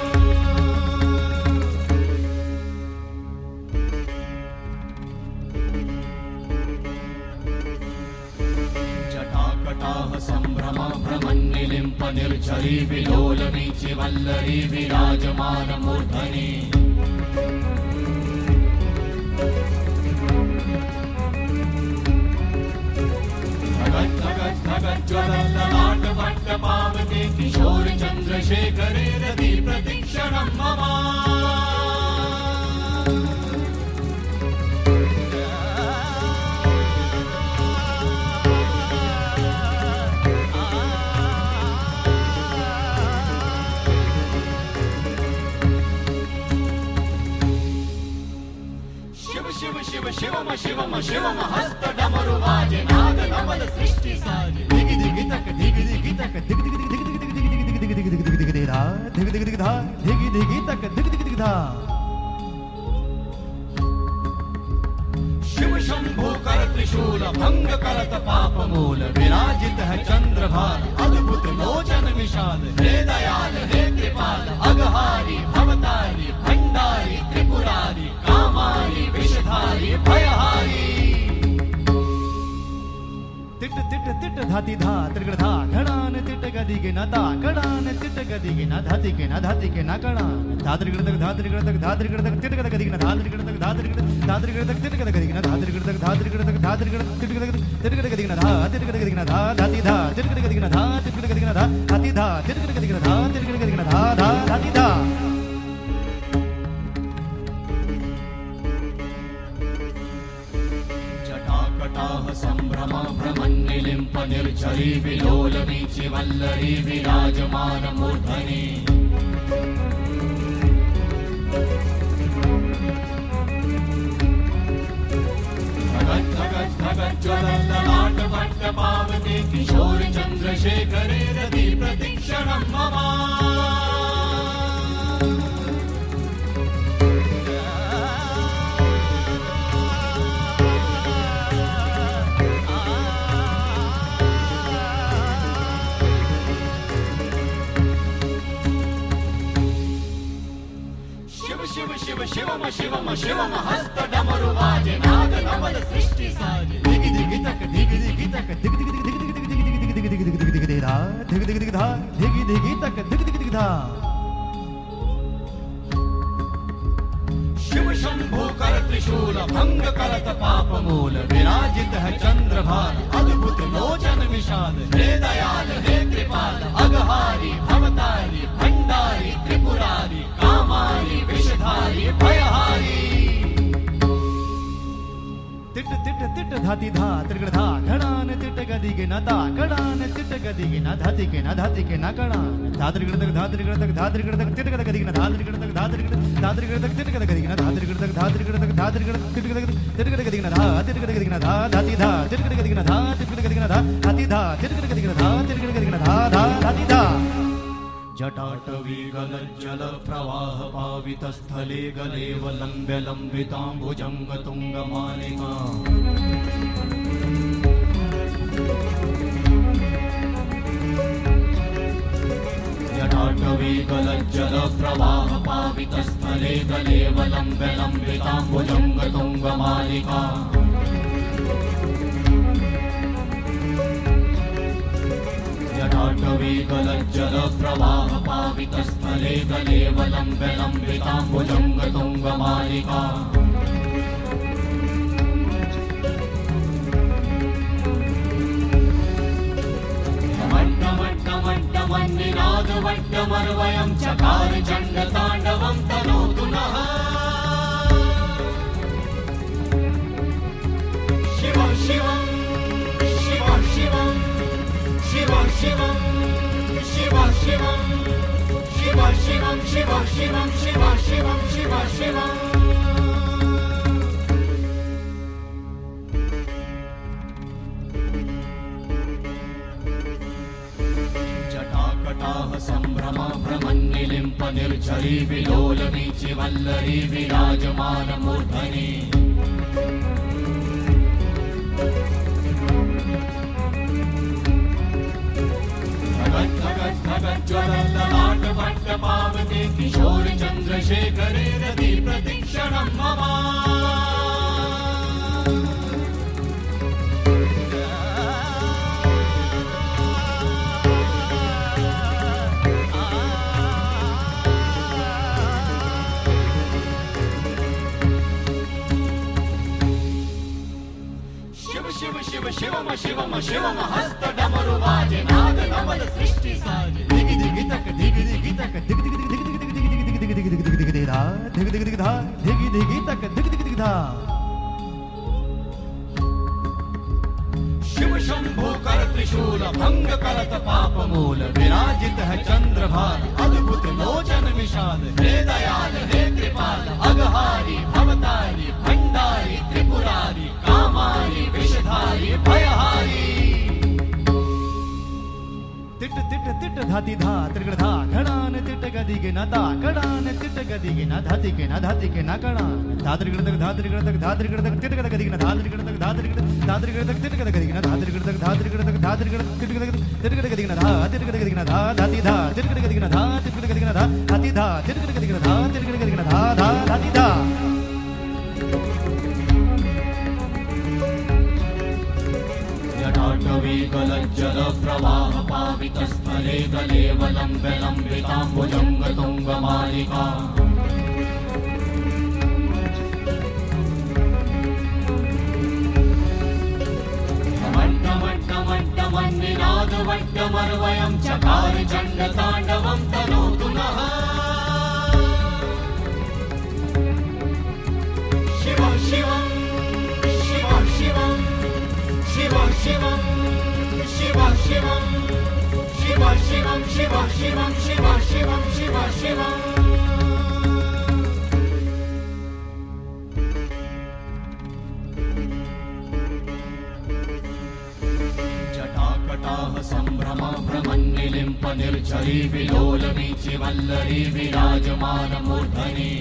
Speaker 2: जटाकटाह सम्भ्रम भ्रमन्निलिम्प निर्झरी विलोल वीचि वल्लरी विराजमान मूर्धनि ज्वलल्ललाट वट्ट पावते किशोर चन्द्रशेखरे रति प्रतीक्षणं मम शिव शिव शिवम शिवम शिवम हस्त डमरु वाजे नाद नवल सृष्टि साजे
Speaker 1: दिग दिग तक दिग दिग तक दिग दिग दिग दिग दिग दिग दिग दिग दिग दिग दिग धा दिग दिग दिग धा दिग दिग तक दिग दिग दिग धा
Speaker 2: शिव शंभो कर त्रिशूल त्रिशूल भंग करत पाप मूल विराजित है चंद्रभार अद्भुत लोचन विशाल हे दयाल हे कृपाल अगहारी भवतारी भंडारी त्रिपुरारी कामारी विषधारी भयहारी
Speaker 1: तिट तिट तिट धाति धा त्रिगण धा घड़ान तिट गदि के न ता कड़ान तिट गदि के न धाति के न धाति के न कड़ान धात्रिगण तक धात्रिगण तक धात्रिगण तक तिट गद गदि के न धात्रिगण तक धात्रिगण तक तिट गद गदि के न धात्रिगण तक धात्रिगण तक धात्रिगण तिट गद गदि के न धा तिट गद गदि के न धा धाति धा तिट गद गदि के न धा तिट गद गदि के न धा धाति धा तिट गद गदि के न धा तिट गद गदि के न धा धा धाति धा
Speaker 2: जटाकटाह संभ्रम भ्रमन्निलिम्प निर्झरी विलोल वीचि वल्लरी विराजमान मूर्धनि धगत् धगत् धगत् ज्वलल्ललाट भट्ट पावते किशोर चन्द्रशेखरे रति प्रतिक्षणं मम शिवम शिवम शिवम हस्त डमरु बाजे नाद नवद सृष्टि साजे
Speaker 1: दिगि दिगि तक दिगि दिगि तक दिगि दिगि दिगि दिगि दिगि दिगि दिगि दिगि दिगि धा दिगि दिगि दिगि धा दिगि दिगि तक दिगि दिगि दिगि धा
Speaker 2: शिव शंभु कर त्रिशूल भंग करत पाप मूल विराजित है चंद्रभार अद्भुत लोचन विशाल हे दयाल हे कृपाल अगहारी भवतारी भंडारी त्रिपुरारी कामारी विषधारी भयहारी
Speaker 1: तिट तिट तिट धाति धा त्रिगण धा घड़ान तिट गदि के न ता कड़ान तिट गदि के न धाति के न धाति के न कड़ान धात्रिगण तक धात्रिगण तक धात्रिगण तक तिट गद गदि के न धात्रिगण तक धात्रिगण तक तिट गद गदि के न धात्रिगण तक धात्रिगण तक धात्रिगण तिट गद गदि के न धा तिट गद गदि के न धा धाति धा तिट गद गदि के न धा तिट गद गदि के न धा धाति धा तिट गद गदि के न धा तिट गद गदि के न धा धा धाति धा
Speaker 2: जटाटवी गलज्जल प्रवाह पावित स्थले गलेव लंब्य लंबितांबुजंग तुंग मालिका जटाटवी गलज्जल प्रवाह पावित स्थले गलेव लंब्य लंबितांबुजंग तुंग मालिका जटाटवी गलज्जल प्रवाह पावित स्थले गलेव लंब्य लंबितांबुजंग तुंग मालिका मट्टमट्टमट्टमन्निनाद वट्टमर्वयं चकार चण्ड ताण्डवं तनोतु नः शिव शिवं शिव शिवं शिव शिवं शिव शिवं शिव शिवं शिव शिवं शिव शिवं शिव शिवं जटाकटाह संभ्रम भ्रमन्निलिम्प निर्झरी विलोल वीचि वल्लरी विराजमान मूर्धनि ज्वलल्ललाट भट्ट पावते किशोर चन्द्रशेखरे रति प्रतिक्षणं मम शिव शिव शिव शिवम शिवम शिवम हस्त डमरु बाजे नाद नवद सृष्टि साजे
Speaker 1: दिगि दिगि तक दिगि दिगि तक दिगि दिगि दिगि दिगि दिगि दिगि दिगि दिगि दिगि दिगि धा दिगि दिगि दिगि धा दिगि दिगि तक दिगि दिगि दिगि धा
Speaker 2: शिव शंभु कर त्रिशूल भंग करत पाप मूल विराजित है चंद्रभार अद्भुत लोचन विशाल हे दयाल हे कृपाल अगहारी भवतारी भंडारी त्रिपुरारी कामारी विषधारी भयहारी
Speaker 1: तिट तिट तिट तिट धाति धा त्रिगड़ धा घड़ान तिट गदिगे न ता कड़ान तिट गदिगे न धातिके न कड़ान धात्रिगड़ तक धात्रिगड़ तक धात्रिगड़ तक तिट गद गदिगे न धात्रिगड़ तक धात्रिगड़ तक तिट गद गदिगे न धात्रिगड़ तक धात्रिगड़ तक धात्रिगड़ तिट गद गदिगे न धा तिट गद गदिगे न धा धाति धा तिट गद गदिगे न धा तिट गद गदिगे न धा धाति धा तिट गद गदिगे न धा तिट गद गदिगे न धा धा धाति धा
Speaker 2: जटाटवी गलज्जल प्रवाह पावितस्थले गलेवलम्ब्य लम्बिताम्बुजङ्ग तुङ्गमालिका मट्टमन्निनादवट्टमर्वयं चकार चण्डताण्डवं तनोतु नः शिव शिवं शिव शिवं शिव शिवं शिव शिवं शिव शिवं शिव शिवं शिव शिवं शिव शिवं जटाकटाह सम्भ्रमा भ्रमन्निलिम्प निर्झरी विलोलवीचि वल्लरी विराजमानमूर्धनि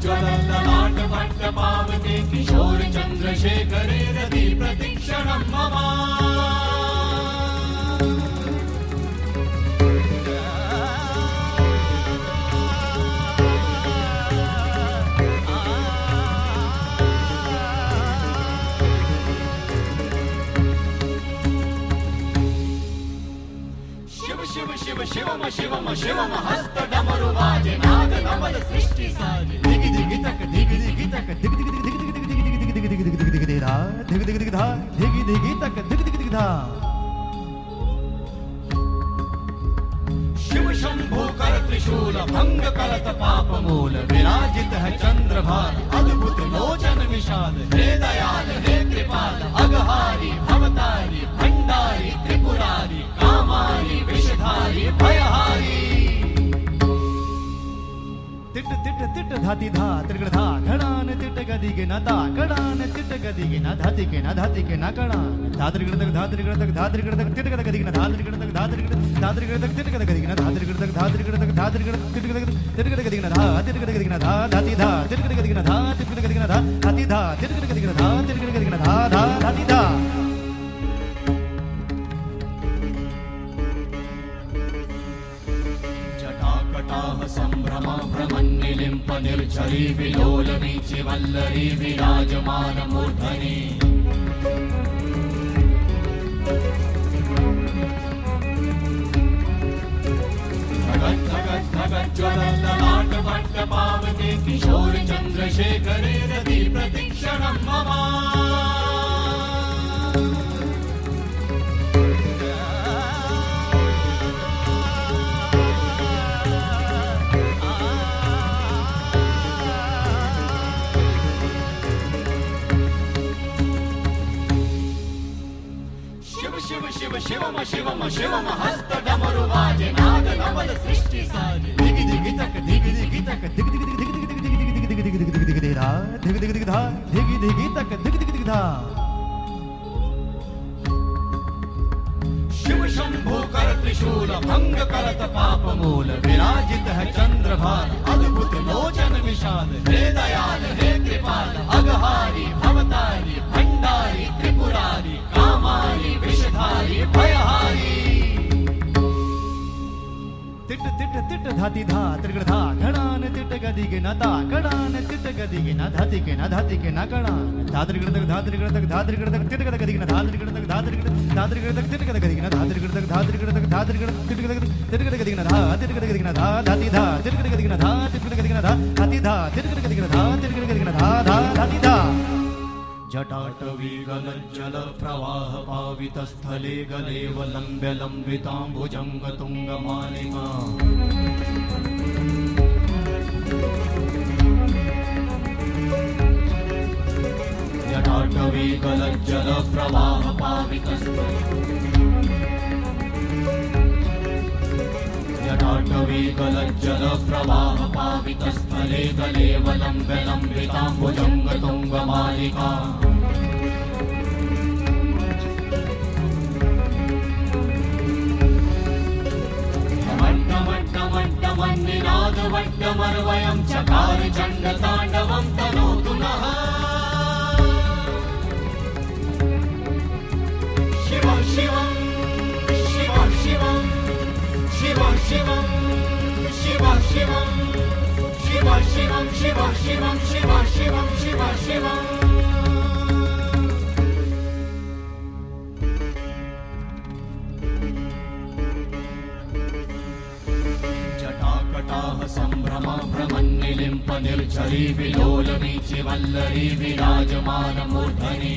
Speaker 2: ज्वलल्ललाट वट्ट पावते किशोर चन्द्रशेखरे रति प्रतीक्षणं मम शिव शिव शिव शिवम शिवम शिवम हस्त डमरु वाजे नाद नवल सृष्टि साजे
Speaker 1: दिगि दिगि तक दिगि दिगि तक दिगि दिगि दिगि दिगि दिगि दिगि दिगि दिगि दिगि दिगि दिगि धा दिगि दिगि दिगि धा दिगि दिगि तक दिगि दिगि दिगि धा
Speaker 2: शिव शंभो कर त्रिशूल भंग करत पाप मूल विराजित है चंद्रभार अद्भुत लोचन विशाल हे दयाल हे कृपाल अगहारी भवतारी भंडारी त्रिपुरारी कामारी विषधारी भयहारी
Speaker 1: तिट तिट तिट धाति धा त्रिगड़ धा घड़ान तिट गदिगे न ता कड़ान तिट गदिगे न धातिके न कड़ान धात्रिगड़ तक धात्रिगड़ तक धात्रिगड़ तक तिट गद गदिगे न धात्रिगड़ तक धात्रिगड़ तक तिट गद गदिगे न धात्रिगड़ तक धात्रिगड़ तक धात्रिगड़ तिट गद गदिगे न धा तिट गद गदिगे न धा धाति धा तिट गद गदिगे न धा तिट गद गदिगे न धा धाति धा तिट गद गदिगे न धा तिट गद गदिगे न धा धा धाति धा
Speaker 2: जटाकटाह सम्भ्रमा भ्रमन्निलिम्प निर्झरी विलोलवीचि वल्लरी विराजमानमूर्धनि ज्वलल्ललाट वट्ट पावते किशोर चन्द्रशेखरे रति प्रतीक्षणं मम शिव शिव शिवम शिवम शिवम हस्त डमरु वाजे नाद नवल सृष्टि साजे
Speaker 1: दिगि दिगि तक दिगि दिगि तक दिगि दिगि दिगि दिगि दिगि दिगि दिगि दिगि दिगि दिगि दिगि धा दिगि दिगि दिगि धा दिगि दिगि तक दिगि दिगि दिगि धा
Speaker 2: शिव शंभो कर त्रिशूल भंग करत पाप मूल विराजित है चंद्रभार अद्भुत लोचन विशाल हे दयाल हे कृपाल अगहारी भवतारी भंडारी त्रिपुरारी कामारी विषधारी भयहारी
Speaker 1: तिट तिट तिट धाति धा त्रिगड़ धा घड़ान तिट गदिगे न ता कड़ान तिट गदिगे न धातिके न कड़ान धात्रिगड़ तक धात्रिगड़ तक धात्रिगड़ तक तिट गद गदिगे न धात्रिगड़ तक धात्रिगड़ तक तिट गद गदिगे न धात्रिगड़ तक धात्रिगड़ तिट गद गदिगे न धा तिट गद गदिगे न धा धाति धा तिट गद गदिगे न धा तिट गद गदिगे न धा धाति धा तिट गद गदिगे न धा तिट गद गदिगे न धा धा धाति धा
Speaker 2: जटाटवी गलज्जल प्रवाह पावितस्थले गलेव लम्ब्य लम्बिताम्बुजङ्ग तुङ्गमालिका जटाटवी गलज्जल प्रवाह पावितस्थले जटाटवी जटाकटवीकलज्जल प्रवाह पावितस्थले गलेवलं विलम्बिताम्बुजङ्गतुङ्गमालिका मट्टमन्निनादवट्टमर्वयं चकार चण्डताण्डवं तनोतु नः शिव शिवं शिव शिवं शिव शिवं शिव शिवं शिव शिवं शिव शिवं शिव शिवं शिव शिवं जटाकटाः सम्भ्रम भ्रमन्निलिम्प निर्झरी विलोलवीचि वल्लरी विराजमानमूर्धनि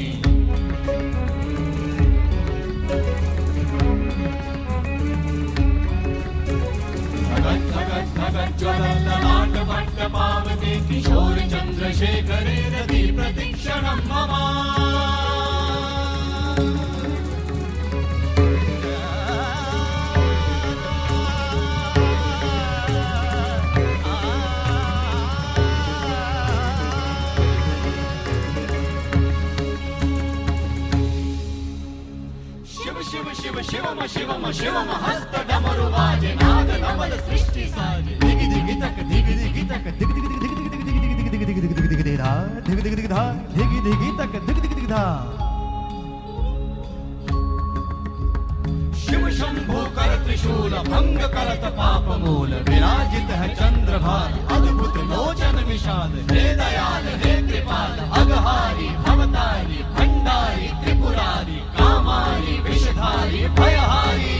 Speaker 2: ज्वलल्ललाटपट्टपावते किशोर चन्द्रशेखरे रति प्रतीक्षणं मम शिव शिव शिव शिवम शिवम शिवम हस्त डमरु वाजे नाद नवल सृष्टि साजे
Speaker 1: दिग दिग तक दिग दिग तक दिग दिग दिग दिग दिग दिग दिग दिग दिग दिग दिग धा दिग दिग दिग धा दिग दिग तक दिग दिग दिग धा
Speaker 2: शिव शंभो कर त्रिशूल भंग करत पाप मूल विराजित है चंद्रभार अद्भुत लोचन विशाल हे दयाल हे कृपाल अगहारी भवतारी भंडारी त्रिपुरारी कामारी विषधारी भयहारी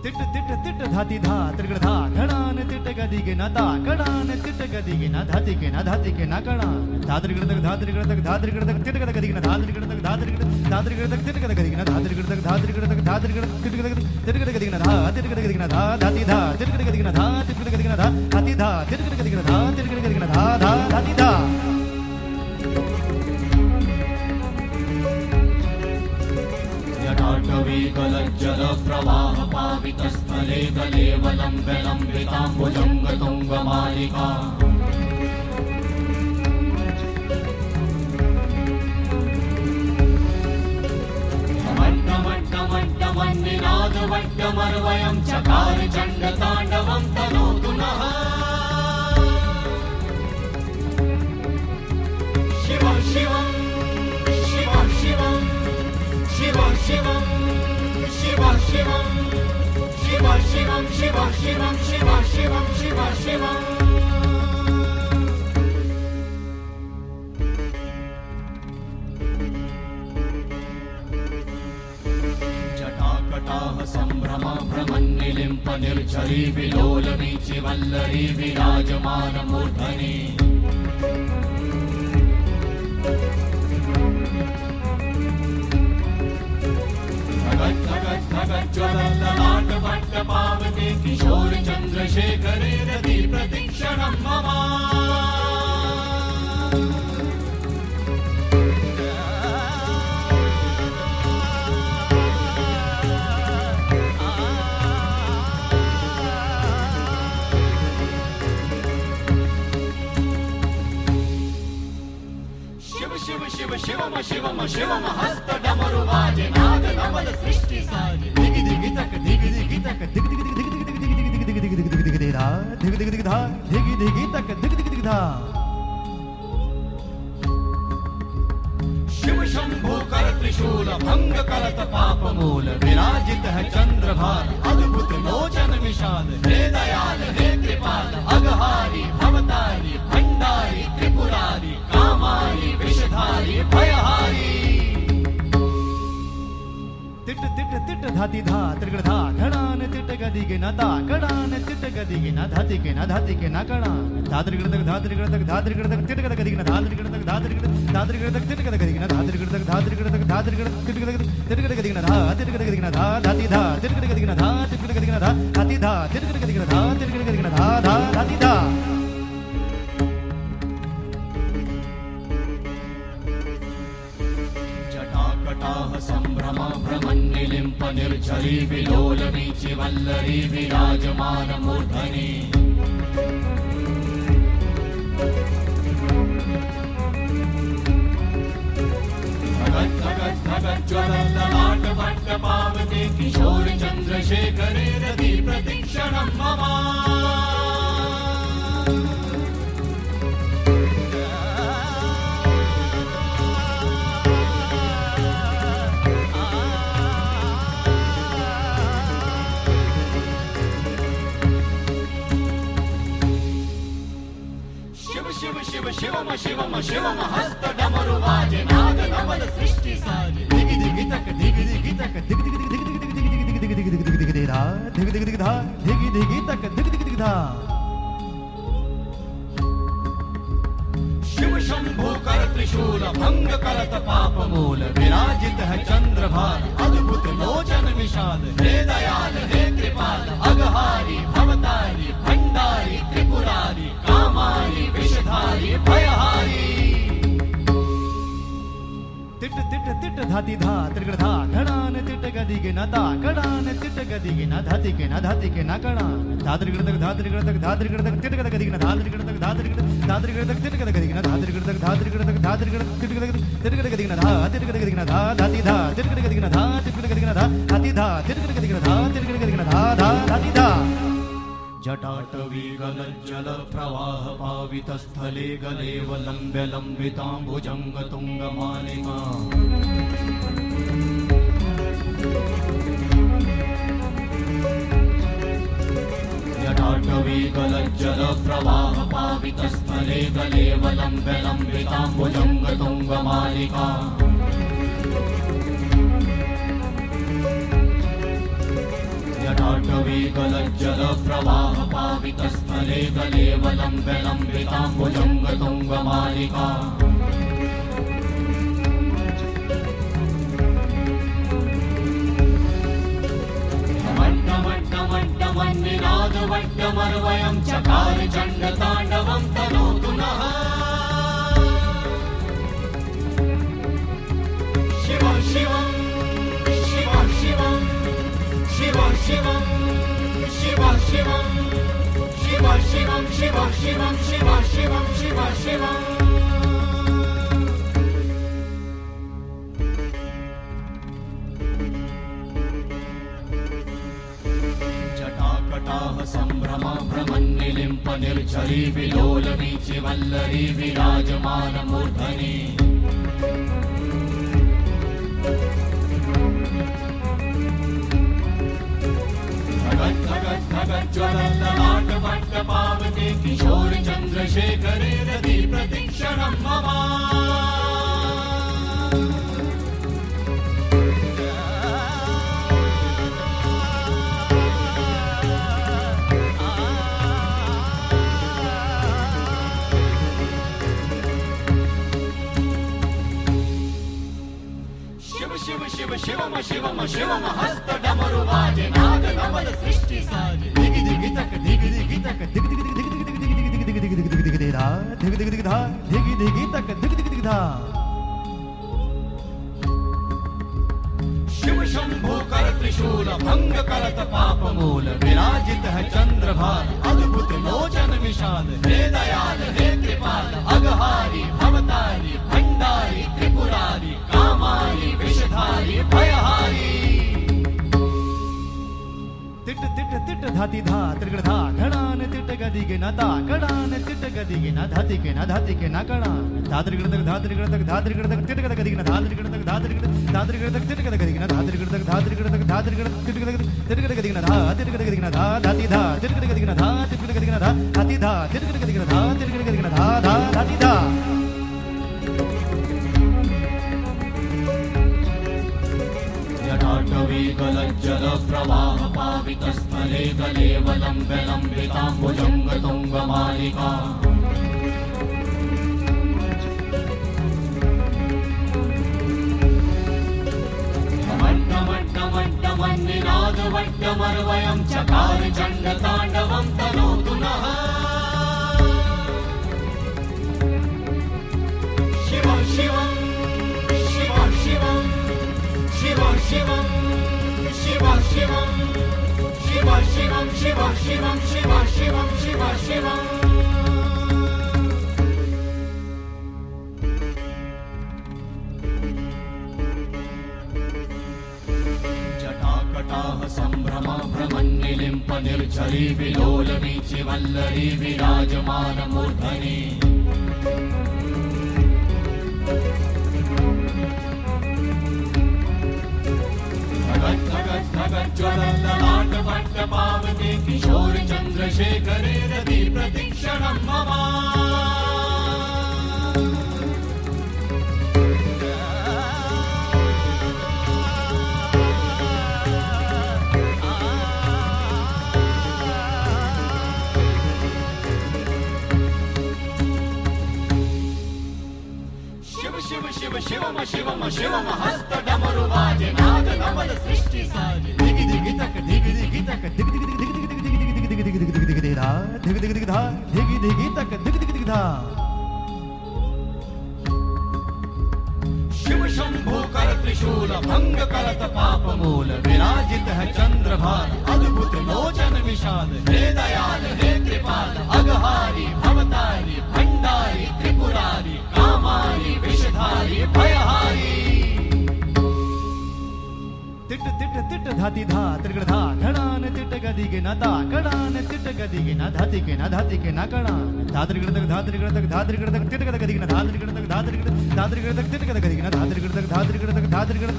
Speaker 1: तिट तिट तिट धाति धा त्रिगड़ धा घड़ान तिट गदिग न ता कड़ान तिट गदिग न धाति के न कड़ान धात्रिगड़ तक धात्रिगड़ तक धात्रिगड़ तक तिट गद गदिग न धात्रिगड़ तक धात्रिगड़ तक तिट गद गदिग न धात्रिगड़ तक धात्रिगड़ तक तिट गद गदिग न धा तिट गद गदिग न धा धाति धा तिट गद गदिग न धा तिट गद गदिग न धा हाथी धा तिट गद गदिग न धा तिट गद गदिग न धा धा धाति धा
Speaker 2: जटाटवीकलज्जल प्रवाह पावितस्थले गलेवलं विलम्बिताम्बुजङ्गतुङ्गमालिका मट्टमन्निनादवट्टमर्वयं चकार चण्डताण्डवं तनोतु नः शिव शिवं शिव शिवं शिव शिवं शिव शिवं शिव शिवं शिव शिवं शिव शिवं शिव शिवं जटाकटाः सम्भ्रम भ्रमन्निलिम्प निर्झरी विलोलवीचि वल्लरी विराजमानमूर्धनि ज्वलल्ललाटपट्टपावते किशोर चन्द्रशेखरे रति प्रतीक्षणं मम शिव शिव शिव शिवम शिवम शिवम हस्त डमरु वाजे नाद नवल सृष्टि साजे
Speaker 1: दिग दिग तक दिग दिग तक दिग दिग दिग दिग दिग दिग दिग दिग दिग दिग दिग धा दिग दिग दिग धा दिग दिग तक दिग दिग दिग धा
Speaker 2: शिव शंभो कर त्रिशूल भंग करत पाप मूल विराजित है चंद्रभार अद्भुत लोचन विशाल हे दयाल हे कृपाल अगहारी भवतारी भंडारी त्रिपुरारी कामारी विषधारी भयहारी
Speaker 1: तिट तिट तिट धाति धा त्रिगड़ धा घड़ान तिट गदिग न ता कड़ान तिट गदिग न धाति के न कड़ान धात्रिगड़ तक धात्रिगड़ तक धात्रिगड़ तक तिट गद गदिग न धात्रिगड़ तक धात्रिगड़ तक तिट गद गदिग न धात्रिगड़ तक धात्रिगड़ तक धात्रिगड़ तिट गद गदिग न धा तिट गद गदिग न धा धाति धा तिट गद गदिग न धा तिट गद गदिग न धा हाथी धा तिट गद गदिग न धा तिट गद गदिग न धा धा धाति धा
Speaker 2: जटाकटाह सम्भ्रम भ्रमन्निलिम्प निर्झरी विलोलवीचि वल्लरी विराजमान मूर्धनि ज्वलल्ललाट भट्ट पावते किशोर चन्द्रशेखरे रति प्रतीक्षणं मम शिवम शिवम शिवम हस्त डमरु बाजे नाद नवल सृष्टि साजे
Speaker 1: दिगि दिगि तक दिगि दिगि तक दिगि दिगि दिगि दिगि दिगि दिगि दिगि दिगि दिगि दिगि धा दिगि दिगि दिगि धा दिगि दिगि तक दिगि दिगि दिगि धा
Speaker 2: शिव शंभु कर त्रिशूल भंग करत पाप मूल विराजित है चंद्रभार अद्भुत लोचन विशाल हे दयाल हे कृपाल अगहारी भवतारी भंडारी त्रिपुरारी कामारी विषधारी भयहारी
Speaker 1: तिट तिट तिट धाति धा त्रिगड़ धा घड़ान तिट गदिगे न ता कड़ान तिट गदिगे न धाति के न धाति के न कड़ान धात्रिगड़ तक धात्रिगड़ तक धात्रिगड़ तक तिट गदिगे न धात्रिगड़ तक धात्रिगड़ तक तिट गदिगे न धात्रिगड़ तक धात्रिगड़ तक धात्रिगड़ तिट गदिगे न धा तिट गदिगे न धा धाति धा तिट गदिगे न धा तिट गदिगे न धा धाति धा तिट गदिगे न धा तिट गदिगे न धा धा धाति धा
Speaker 2: जटाटवी गलज्जल प्रवाह पावित स्थले गलेव लंब्य लंबितांबुजंग तुंग मालिका जटाटवी गलज्जल प्रवाह पावित स्थले गलेव लंब्य लंबितांबुजंग तुंग मालिका जटाटवी गलज्जल प्रवाह पावित स्थले गलेव लंब्य लंबितांबुजंग तुंग मालिका वट्टमन्निनाद वट्टमर्वयं चकार चण्ड ताण्डवं तनोतु नः शिव शिवं शिव शिवं शिव शिवं शिव शिवं शिव शिवं शिव शिवं शिव शिवं शिव शिवं जटाकटाह सम्भ्रम भ्रमन्निलिम्प निर्झरी विलोलवीचि वल्लरी विराजमान मूर्धनि ज्वलल्ललाट भट्ट पावते किशोर चन्द्रशेखरे रति प्रतीक्षणं मम शिव शिव शिव शिवम शिवम शिवम हस्त डमरु बाजे नाद नवल सृष्टि साजे
Speaker 1: दिगि दिगि तक दिगि दिगि तक दिगि दिगि दिगि दिगि दिगि दिगि दिगि दिगि दिगि दिगि दिगि धा दिगि दिगि दिगि धा दिगि दिगि तक दिगि दिगि दिगि धा
Speaker 2: शिव शंभु कर त्रिशूल भंग करत पाप मूल विराजित है चंद्रभार अद्भुत लोचन विशाल हे दयाल हे कृपाल अगहारी भवतारी भंडारी त्रिपुरारी कामारी विषधारी भयहारी
Speaker 1: तिट तिट तिट धाति धा त्रिगड़ धा घड़ान तिट गदिगे न ता कड़ान तिट गदिगे न धाति के न धाति के न कड़ान धात्रिगड़ तक धात्रिगड़ तक धात्रिगड़ तक तिट गदिगे न धात्रिगड़ तक धात्रिगड़ तक तिट गदिगे न धात्रिगड़ तक धात्रिगड़ तक धात्रिगड़ तिट गदिगे न धा तिट गदिगे न धा धाति धा तिट गदिगे न धा तिट गदिगे न धा धाति धा तिट गदिगे न धा तिट गदिगे न धा धा धाति धा
Speaker 2: जटाटवी गलज्जल प्रवाह पावित स्थले गलेव लंब्य लंबितांबुजंग तुंग मालिका वट्टमन्निनाद वट्टमर्वयं चकार चण्ड ताण्डवं तनोतु नः शिव शिवं शिव शिवं शिव शिवं शिव शिवं शिव शिवं शिव शिवं शिव शिवं शिव शिवं जटाकटाह सम्भ्रमा भ्रमन्निलिम्प निर्झरी विलोलवीचि वल्लरी विराजमानमूर्धनि ज्वलल्ललाटपट्टपावते किशोर चन्द्रशेखरे रति प्रतीक्षणं मम शिव शिव शिवम शिवम शिवम हस्त डमरु बाजे नाद नवल सृष्टि साजे
Speaker 1: दिगि दिगि तक दिगि दिगि तक दिगि दिगि दिगि दिगि दिगि दिगि दिगि दिगि दिगि दिगि धा दिगि दिगि दिगि धा दिगि दिगि तक दिगि दिगि दिगि धा
Speaker 2: शिव शंभो कर त्रिशूल भंग करत पाप मूल विराजित है चंद्रभार अद्भुत लोचन विशाल हे दयाल हे कृपाल अघहारी भवतारी भंडारी त्रिपुरारी कामारी विषधारी भयहारी
Speaker 1: तिट तिट तिट धाति धा त्रिगण धा घणान तिट गदिगे न ता कणान तिट गदिगे न धातिगे न धातिगे न कणान धात्रिगण तक धात्रिगण तक धात्रिगण तक तिट गदिगे न धात्रिगण तक धात्रिगण तक तिट गदिगे न धात्रिगण तक धात्रिगण तक धात्रिगण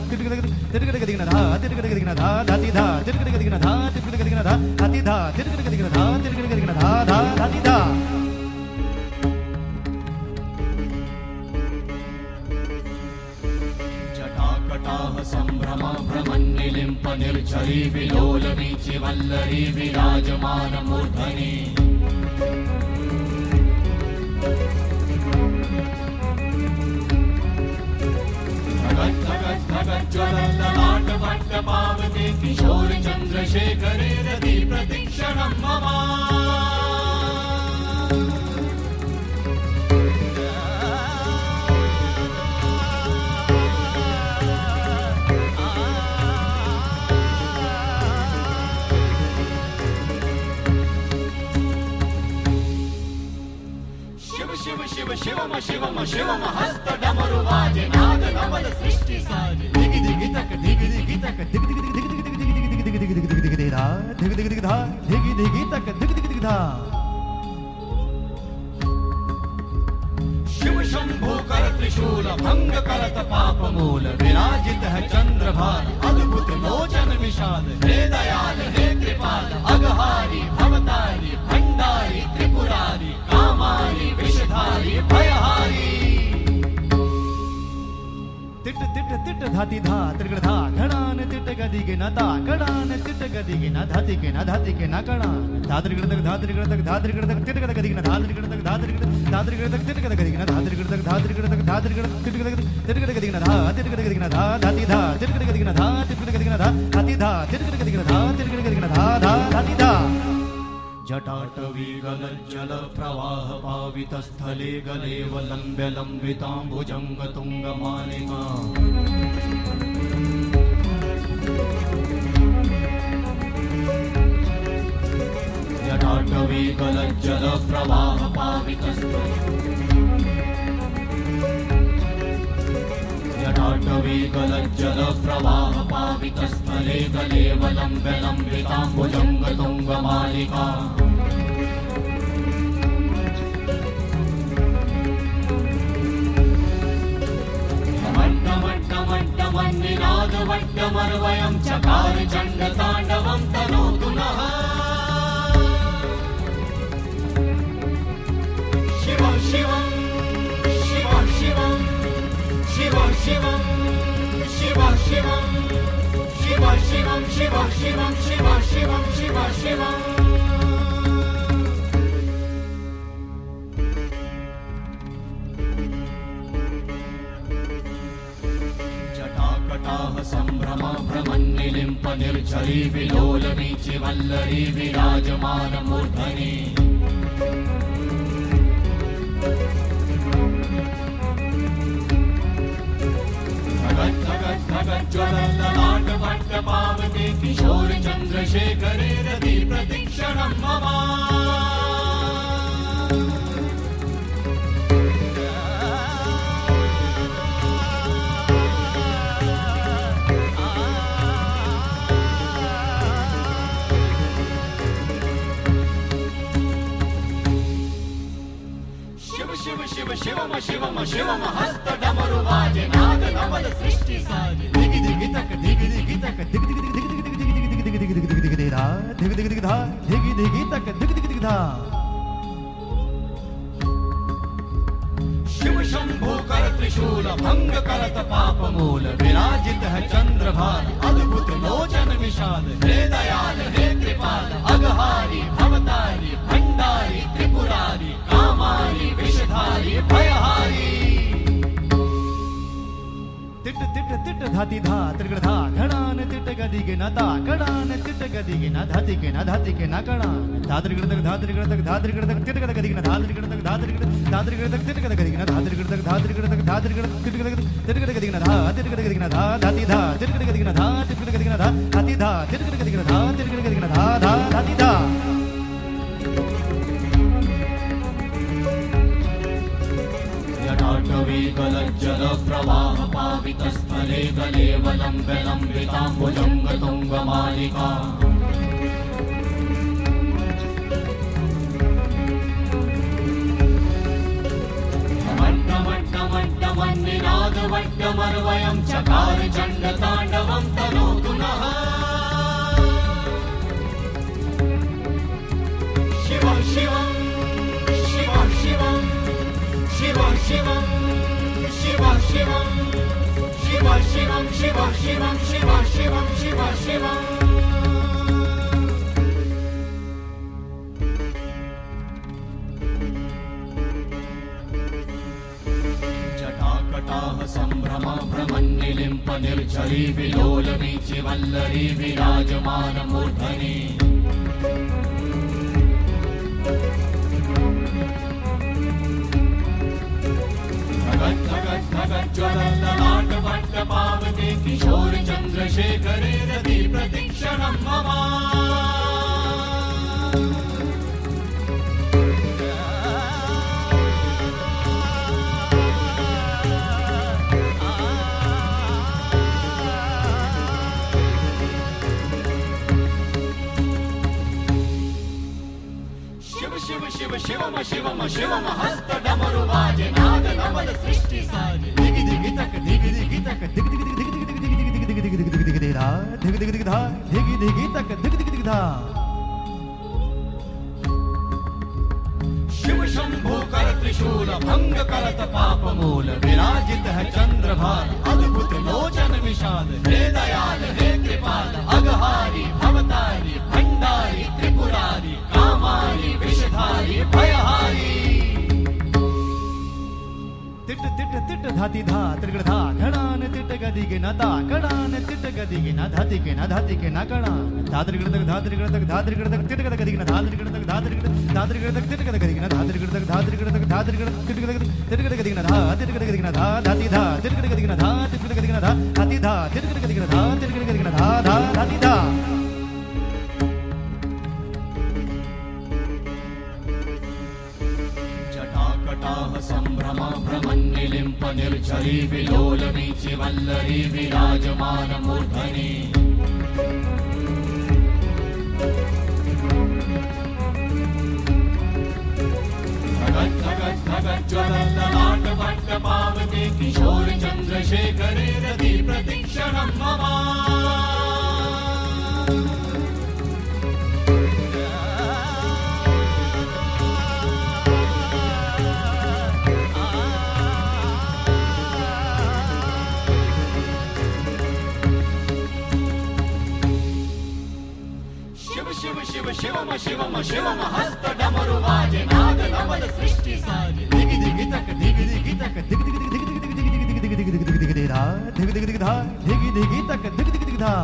Speaker 1: तिट गदिगे न धा तिट गदिगे न धा धाति धा तिट गदिगे न धा तिट गदिगे न धा धाति धा तिट गदिगे न धा तिट गदिगे न धा धा धाति धा
Speaker 2: जटाकटाह सम्भ्रमा भ्रमन्निलिम्प निर्झरी विलोलवीचि वल्लरी विराजमानमूर्धनि ज्वलल्ललाटपट्टपावते किशोर चन्द्रशेखरे रति प्रतीक्षणं मम शिव शिव शिवम शिवम शिवम हस्त डमरु बाजे नाद नवल सृष्टि साजे
Speaker 1: दिगि दिगि तक दिगि दिगि तक दिगि दिगि दिगि दिगि दिगि दिगि दिगि दिगि दिगि दिगि दिगि धा दिगि दिगि दिगि धा दिगि दिगि तक दिगि दिगि दिगि धा
Speaker 2: शिव शंभो कर त्रिशूल भंग करत पाप मूल विराजित है चंद्रभार अद्भुत लोचन विशाल हे दयाल हे कृपाल अघहारी भवतारी भंडारी त्रिपुरारी कामारी विषधारी भयहारी
Speaker 1: तिट तिट तिट धाति धा त्रिगण धा घणान तिट गदिगे न ता कणान तिट गदिगे न धातिगे न धातिगे न कणान धात्रिगण तक धात्रिगण तक धात्रिगण तक तिट गदिगे न धात्रिगण तक धात्रिगण तक तिट गदिगे न धात्रिगण तक धात्रिगण तक धात्रिगण तिट गदिगे न धा तिट गदिगे न धा धाति धा तिट गदिगे न धा तिट गदिगे न धा धाति धा तिट गदिगे न धा तिट गदिगे न धा धा धाति धा
Speaker 2: जटाटवी गलज्जल प्रवाह पावित स्थले गलेव लम्ब्य लम्बिताम्बुजंग तुंग मालिका जटाटवी गलज्जल प्रवाह पावित जटाटवी गलज्जल प्रवाह पावित स्थले गलेव लम्ब्य लम्बिताम्बुजंग तुंग मालिका मट्टमट्टमट्टमन्निनाद वट्टमर्वयं चकार चण्डताण्डवं तनोतु नः शिव शिवं शिव शिवं शिव शिवं शिव शिवं शिव शिवं शिव शिवं शिव शिवं शिव शिवं जटाकटाह सम्भ्रमा भ्रमन्निलिम्प निर्झरी विलोलवीचि वल्लरी विराजमानमूर्धनि ज्वलल्ल लाट वट्ट पावके किशोर चन्द्रशेखरे रति प्रतीक्षणं मम शिव शिव शिवम शिवम शिवम हस्त डमरु वाजे नाद नवल सृष्टि साजे
Speaker 1: दिगि दिगि तक दिगि दिगि तक दिगि दिगि दिगि दिगि दिगि दिगि दिगि दिगि दिगि दिगि दिगि धा दिगि दिगि दिगि धा दिगि दिगि तक दिगि दिगि दिगि धा
Speaker 2: शिव शंभु कर त्रिशूल भंग करत पाप मूल विराजित है चंद्रभार अद्भुत लोचन विशाल हे दयाल हे कृपाल अघहारी भवतारी भंडारी त्रिपुरारी कामारी विषधारी भयहारी
Speaker 1: तिट तिट तिट धाति धा त्रिगड़ धा घड़ान तिट गदिगे न ता कड़ान तिट गदिगे न धाति के न कड़ान धात्रिगड़ तक धात्रिगड़ तक धात्रिगड़ तक तिट गद गदिगे न धात्रिगड़ तक धात्रिगड़ तक तिट गद गदिगे न धात्रिगड़ तक धात्रिगड़ तक तिट गद गदिगे न धा तिट गद गदिगे न धा धाति धा तिट गद गदिगे न धा तिट गद गदिगे न धा धाति धा तिट गद गदिगे न धा तिट गद गदिगे न धा धा धाति धा
Speaker 2: जटाटवीकलज्जल प्रवाह पावितस्थले गलेवलम्बिताम्बुजङ्गतुङ्गमालिका मट्टमट्टमट्टमन्निनादवट्टमर्वयं चकार चण्डताण्डवं तनोतु नः शिव शिवं शिव शिवं शिव शिवं शिव शिवं शिव शिवं शिव शिवं शिव शिवं शिव शिवं जटाकटाह सम्भ्रम भ्रमन्निलिम्प निर्झरी विलोलवीचि वल्लरी विराजमान मूर्धनि ज्वलल्ल लाट वट्ट पावके किशोर चन्द्रशेखरे रति प्रतीक्षणं मम शिव शिव शिव शिवम शिवम शिवम हस्त डमरु वाजे नाद नवल सृष्टि साजे
Speaker 1: दिगि दिगि तक दिगि दिगि तक दिगि दिगि दिगि दिगि दिगि दिगि दिगि दिगि दिगि दिगि दिगि धा दिगि दिगि दिगि धा दिगि दिगि तक दिगि दिगि दिगि धा
Speaker 2: शिव शंभु कर त्रिशूल भंग करत पाप मूल विराजित है चंद्रभार अद्भुत लोचन विशाल हे दयाल हे कृपाल अघहारी भवतारी भंडारी त्रिपुरारी कामारी विषधारी भयहारी
Speaker 1: तिट तिट तिट धाति धा त्रिगड़ धा घड़ान तिट गदिगे न ता कड़ान तिट गदिगे न धाति के न कड़ान धात्रिगड़ तक धात्रिगड़ तक धात्रिगड़ तक तिट गद गदिगे न धात्रिगड़ तक धात्रिगड़ तक तिट गद गदिगे न धात्रिगड़ तक धात्रिगड़ तक धात्रिगड़ तिट गद गदिगे न धा तिट गद गदिगे न धा धाति धा तिट गद गदिगे न धा तिट गद गदिगे न धा धाति धा तिट गद गदिगे न धा तिट गद गदिगे न धा धा धाति धा
Speaker 2: जटाकटाह सम्भ्रम भ्रमन्निलिम्प निर्झरी विलोलवीचि वल्लरी विराजमान मूर्धनि ज्वलल्ल लाट वट्ट पावके किशोर चन्द्रशेखरे रति प्रतीक्षणं मम शिव शिव शिवम शिवम शिवम हस्त डमरु वाजे नाद नवल सृष्टि साजे
Speaker 1: दिगि दिगि तक दिगि दिगि तक दिगि दिगि दिगि दिगि दिगि दिगि दिगि दिगि दिगि दिगि दिगि धा दिगि दिगि दिगि धा दिगि दिगि तक दिगि दिगि दिगि धा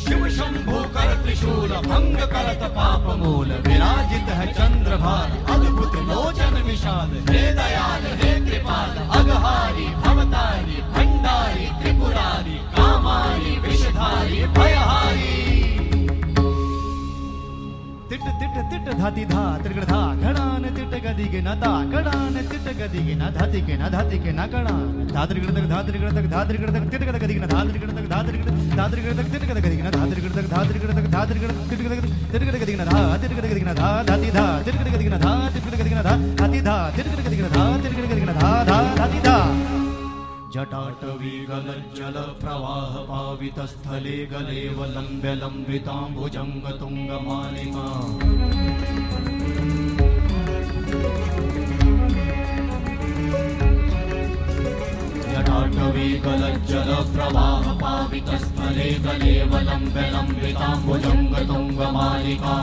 Speaker 2: शिव शंभु कर त्रिशूल भंग करत पाप मूल विराजित है चंद्रभार अद्भुत लोचन विशाल हे दयाल हे कृपाल अघहारी भव
Speaker 1: तिट तिट धाति धा त्रिगड़ धा घड़ान तिट गदिगे न ता कड़ान तिट गदिगे न धाति के न धाति के न कड़ान धात्रिगड़ तक धात्रिगड़ तक धात्रिगड़ तक तिट गद गदिगे न धात्रिगड़ तक धात्रिगड़ तक तिट गद गदिगे न धात्रिगड़ तक धात्रिगड़ तक धात्रिगड़ तिट गद गदिगे न धा तिट गद गदिगे न धा धाति धा तिट गद गदिगे न धा तिट गद गदिगे न धा धाति धा तिट गद गदिगे न धा तिट गद गदिगे न धा धा धाति धा
Speaker 2: जटाटवी गलज्जल प्रवाह पावितस्थले गलेव लम्ब्य लम्बिताम्बुजङ्ग तुङ्गमालिका जटाटवी गलज्जल प्रवाह पावितस्थले गलेव लम्ब्य लम्बिताम्बुजङ्ग तुङ्गमालिका